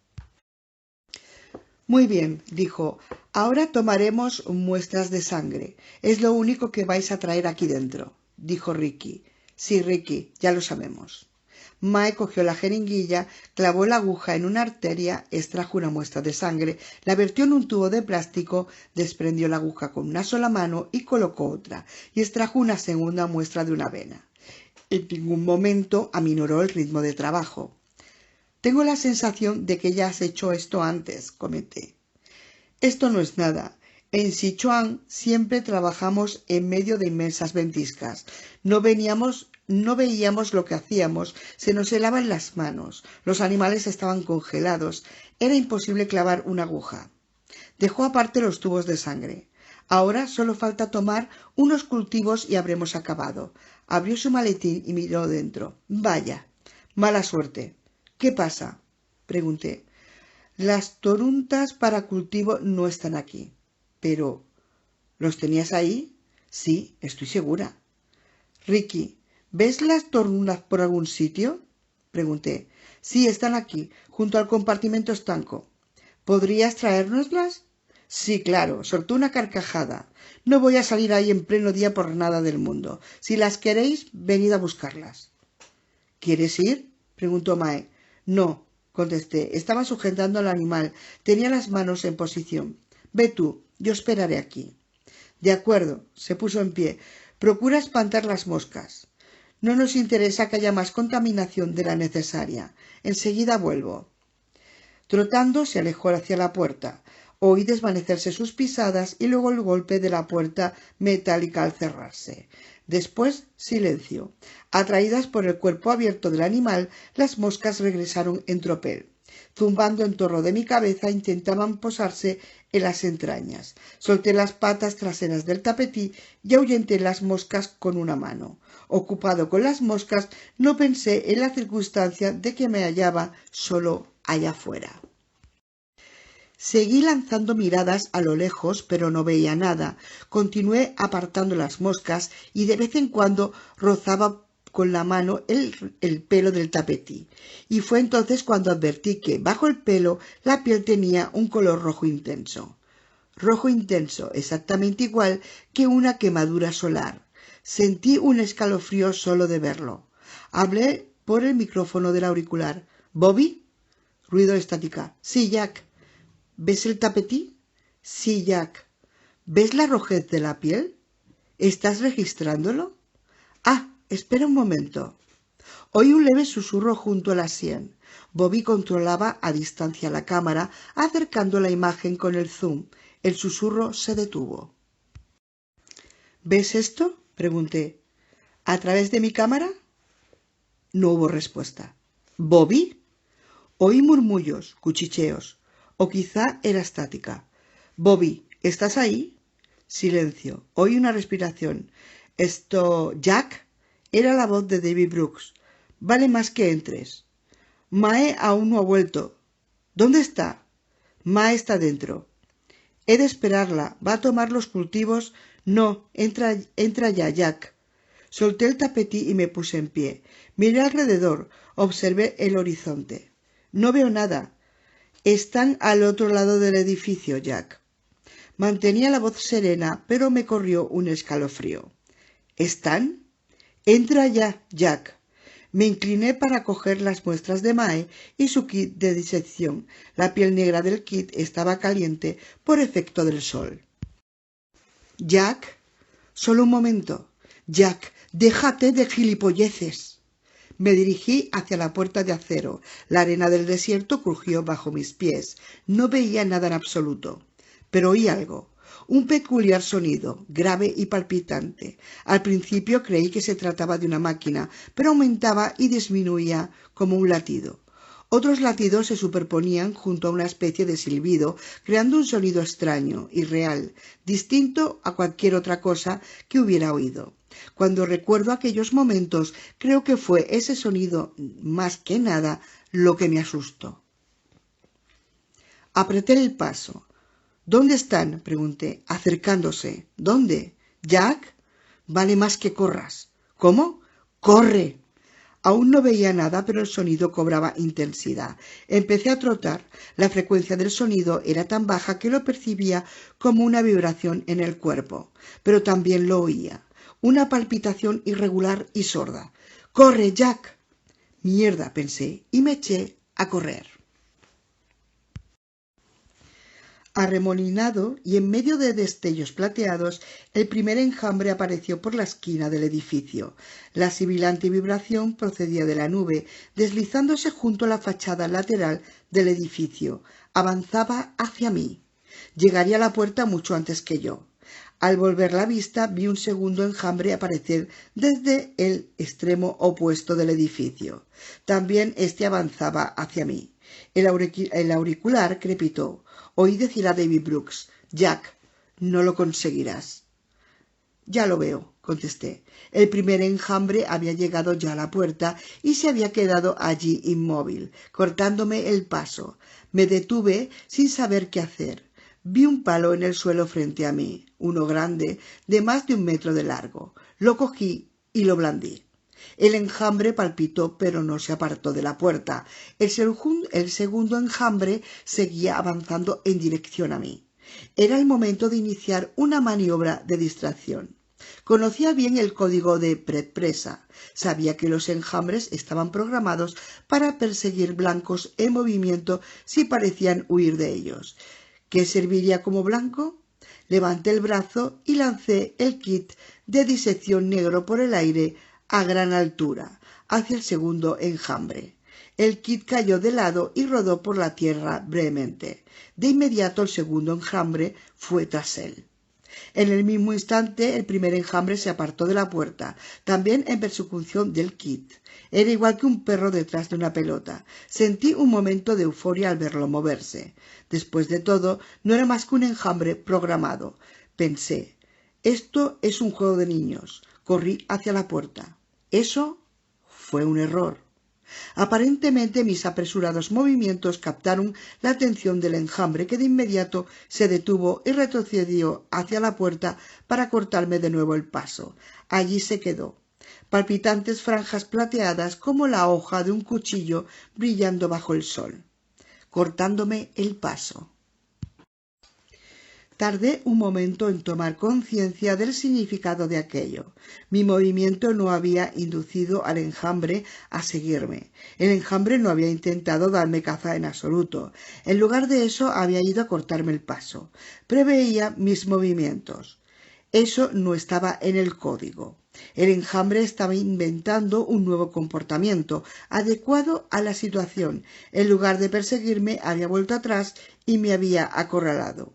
«Muy bien», dijo. Ahora tomaremos muestras de sangre. Es lo único que vais a traer aquí dentro, dijo Ricky. Sí, Ricky, ya lo sabemos. Mae cogió la jeringuilla, clavó la aguja en una arteria, extrajo una muestra de sangre, la vertió en un tubo de plástico, desprendió la aguja con una sola mano y colocó otra, y extrajo una segunda muestra de una vena. En ningún momento aminoró el ritmo de trabajo. Tengo la sensación de que ya has hecho esto antes, comenté. Esto no es nada. En Sichuan siempre trabajamos en medio de inmensas ventiscas. No veíamos lo que hacíamos, se nos helaban las manos, los animales estaban congelados, era imposible clavar una aguja. Dejó aparte los tubos de sangre. Ahora solo falta tomar unos cultivos y habremos acabado. Abrió su maletín y miró dentro. Vaya, mala suerte. ¿Qué pasa?, pregunté. Las toruntas para cultivo no están aquí. Pero, ¿los tenías ahí? Sí, estoy segura. Ricky, ¿ves las toruntas por algún sitio?, pregunté. Sí, están aquí, junto al compartimento estanco. ¿Podrías traérnoslas? Sí, claro, soltó una carcajada. No voy a salir ahí en pleno día por nada del mundo. Si las queréis, venid a buscarlas. ¿Quieres ir?, preguntó Mae. No, contesté. Estaba sujetando al animal. Tenía las manos en posición. Ve tú, yo esperaré aquí. De acuerdo, se puso en pie. Procura espantar las moscas. No nos interesa que haya más contaminación de la necesaria. Enseguida vuelvo. Trotando se alejó hacia la puerta. Oí desvanecerse sus pisadas y luego el golpe de la puerta metálica al cerrarse. Después, silencio. Atraídas por el cuerpo abierto del animal, las moscas regresaron en tropel. Zumbando en torno de mi cabeza, intentaban posarse en las entrañas. Solté las patas traseras del tapetí y ahuyenté las moscas con una mano. Ocupado con las moscas, no pensé en la circunstancia de que me hallaba solo allá afuera. Seguí lanzando miradas a lo lejos, pero no veía nada. Continué apartando las moscas y de vez en cuando rozaba con la mano el pelo del tapetí. Y fue entonces cuando advertí que, bajo el pelo, la piel tenía un color rojo intenso. Rojo intenso, exactamente igual que una quemadura solar. Sentí un escalofrío solo de verlo. Hablé por el micrófono del auricular. ¿Bobby? Ruido de estática. Sí, Jack. ¿Ves el tapetí? Sí, Jack. ¿Ves la rojez de la piel? ¿Estás registrándolo? Ah, espera un momento. Oí un leve susurro junto a la sien. Bobby controlaba a distancia la cámara, acercando la imagen con el zoom. El susurro se detuvo. ¿Ves esto?, pregunté. ¿A través de mi cámara? No hubo respuesta. ¿Bobby? Oí murmullos, cuchicheos. O quizá era estática. Bobby, ¿estás ahí? Silencio. Oí una respiración. Jack, era la voz de David Brooks. Vale más que entres. Mae aún no ha vuelto. ¿Dónde está? Mae está dentro. He de esperarla. ¿Va a tomar los cultivos? No, entra ya, Jack. Solté el tapetí y me puse en pie. Miré alrededor. Observé el horizonte. No veo nada. Están al otro lado del edificio, Jack. Mantenía la voz serena, pero me corrió un escalofrío. ¿Están? Entra ya, Jack. Me incliné para coger las muestras de Mae y su kit de disección. La piel negra del kit estaba caliente por efecto del sol. Jack, solo un momento. Jack, déjate de gilipolleces. Me dirigí hacia la puerta de acero. La arena del desierto crujió bajo mis pies. No veía nada en absoluto. Pero oí algo. Un peculiar sonido, grave y palpitante. Al principio creí que se trataba de una máquina, pero aumentaba y disminuía como un latido. Otros latidos se superponían junto a una especie de silbido, creando un sonido extraño, irreal, distinto a cualquier otra cosa que hubiera oído. Cuando recuerdo aquellos momentos, creo que fue ese sonido, más que nada, lo que me asustó. Apreté el paso. ¿Dónde están?, pregunté, acercándose. ¿Dónde? ¿Jack? Vale más que corras. ¿Cómo? ¡Corre! Aún no veía nada, pero el sonido cobraba intensidad. Empecé a trotar. La frecuencia del sonido era tan baja que lo percibía como una vibración en el cuerpo, pero también lo oía. Una palpitación irregular y sorda. ¡Corre, Jack! Mierda, pensé, y me eché a correr. Arremolinado y en medio de destellos plateados, el primer enjambre apareció por la esquina del edificio. La sibilante vibración procedía de la nube, deslizándose junto a la fachada lateral del edificio. Avanzaba hacia mí. Llegaría a la puerta mucho antes que yo. Al volver la vista vi un segundo enjambre aparecer desde el extremo opuesto del edificio. También éste avanzaba hacia mí. El auricular crepitó. Oí decir a David Brooks: «Jack, no lo conseguirás». «Ya lo veo», contesté. El primer enjambre había llegado ya a la puerta y se había quedado allí inmóvil, cortándome el paso. Me detuve sin saber qué hacer. Vi un palo en el suelo frente a mí, uno grande, de más de 1 metro de largo. Lo cogí y lo blandí. El enjambre palpitó, pero no se apartó de la puerta. El segundo enjambre seguía avanzando en dirección a mí. Era el momento de iniciar una maniobra de distracción. Conocía bien el código de presa. Sabía que los enjambres estaban programados para perseguir blancos en movimiento si parecían huir de ellos. ¿Qué serviría como blanco? Levanté el brazo y lancé el kit de disección negro por el aire a gran altura, hacia el segundo enjambre. El kit cayó de lado y rodó por la tierra brevemente. De inmediato el segundo enjambre fue tras él. En el mismo instante el primer enjambre se apartó de la puerta, también en persecución del kit. Era igual que un perro detrás de una pelota. Sentí un momento de euforia al verlo moverse. Después de todo, no era más que un enjambre programado. Pensé: esto es un juego de niños. Corrí hacia la puerta. Eso fue un error. Aparentemente mis apresurados movimientos captaron la atención del enjambre, que de inmediato se detuvo y retrocedió hacia la puerta para cortarme de nuevo el paso. Allí se quedó, palpitantes franjas plateadas como la hoja de un cuchillo brillando bajo el sol, cortándome el paso. Tardé un momento en tomar conciencia del significado de aquello. Mi movimiento no había inducido al enjambre a seguirme. El enjambre no había intentado darme caza en absoluto. En lugar de eso, había ido a cortarme el paso. Preveía mis movimientos. Eso no estaba en el código. El enjambre estaba inventando un nuevo comportamiento, adecuado a la situación. En lugar de perseguirme, había vuelto atrás y me había acorralado.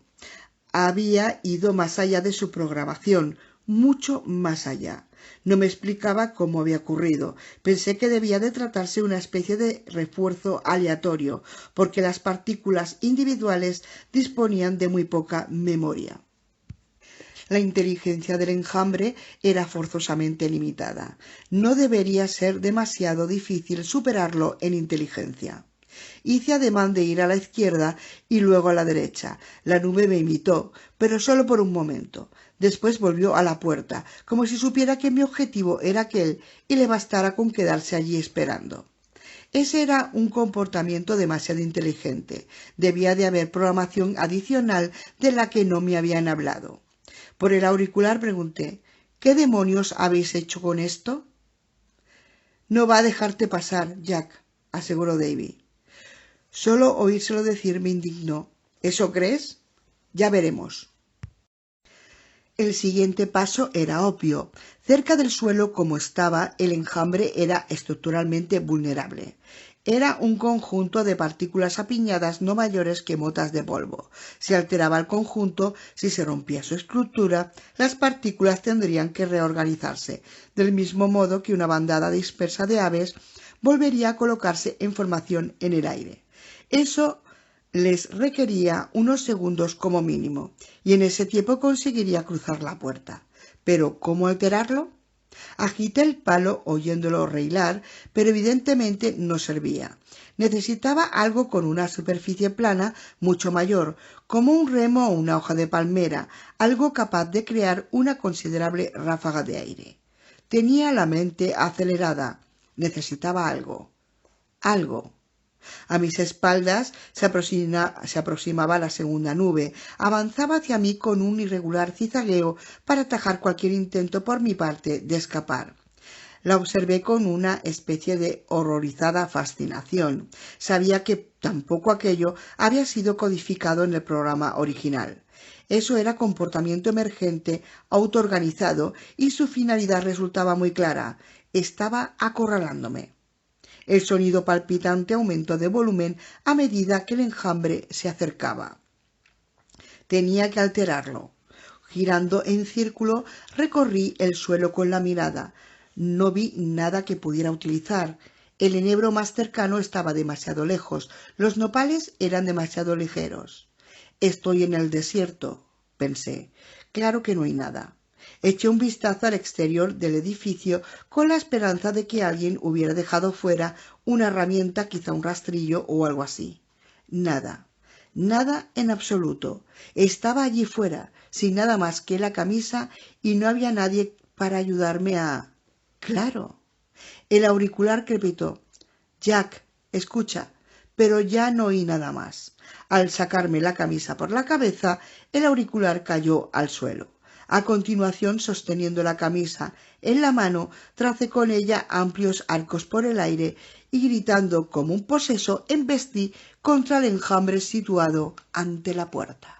Había ido más allá de su programación, mucho más allá. No me explicaba cómo había ocurrido. Pensé que debía de tratarse una especie de refuerzo aleatorio, porque las partículas individuales disponían de muy poca memoria. La inteligencia del enjambre era forzosamente limitada. No debería ser demasiado difícil superarlo en inteligencia. Hice ademán de ir a la izquierda y luego a la derecha. La nube me imitó, pero solo por un momento. Después volvió a la puerta, como si supiera que mi objetivo era aquel y le bastara con quedarse allí esperando. Ese era un comportamiento demasiado inteligente. Debía de haber programación adicional de la que no me habían hablado. Por el auricular pregunté: «¿Qué demonios habéis hecho con esto?» «No va a dejarte pasar, Jack», aseguró Davy. Solo oírselo decir me indignó. ¿Eso crees? Ya veremos. El siguiente paso era obvio. Cerca del suelo como estaba, el enjambre era estructuralmente vulnerable. Era un conjunto de partículas apiñadas no mayores que motas de polvo. Si alteraba el conjunto, si se rompía su estructura, las partículas tendrían que reorganizarse, del mismo modo que una bandada dispersa de aves volvería a colocarse en formación en el aire. Eso les requería unos segundos como mínimo, y en ese tiempo conseguiría cruzar la puerta. Pero ¿cómo alterarlo? Agité el palo oyéndolo reilar, pero evidentemente no servía. Necesitaba algo con una superficie plana mucho mayor, como un remo o una hoja de palmera, algo capaz de crear una considerable ráfaga de aire. Tenía la mente acelerada. Necesitaba algo. Algo. A mis espaldas se aproximaba la segunda nube. Avanzaba hacia mí con un irregular cizagueo para atajar cualquier intento por mi parte de escapar. La observé con una especie de horrorizada fascinación. Sabía que tampoco aquello había sido codificado en el programa original. Eso era comportamiento emergente, autoorganizado, y su finalidad resultaba muy clara. Estaba acorralándome. El sonido palpitante aumentó de volumen a medida que el enjambre se acercaba. Tenía que alterarlo. Girando en círculo, recorrí el suelo con la mirada. No vi nada que pudiera utilizar. El enebro más cercano estaba demasiado lejos. Los nopales eran demasiado ligeros. Estoy en el desierto, pensé. Claro que no hay nada. Eché un vistazo al exterior del edificio con la esperanza de que alguien hubiera dejado fuera una herramienta, quizá un rastrillo o algo así. Nada. Nada en absoluto. Estaba allí fuera, sin nada más que la camisa, y no había nadie para ayudarme a... Claro. El auricular crepitó. Jack, escucha. Pero ya no oí nada más. Al sacarme la camisa por la cabeza, el auricular cayó al suelo. A continuación, sosteniendo la camisa en la mano, tracé con ella amplios arcos por el aire y, gritando como un poseso, embestí contra el enjambre situado ante la puerta.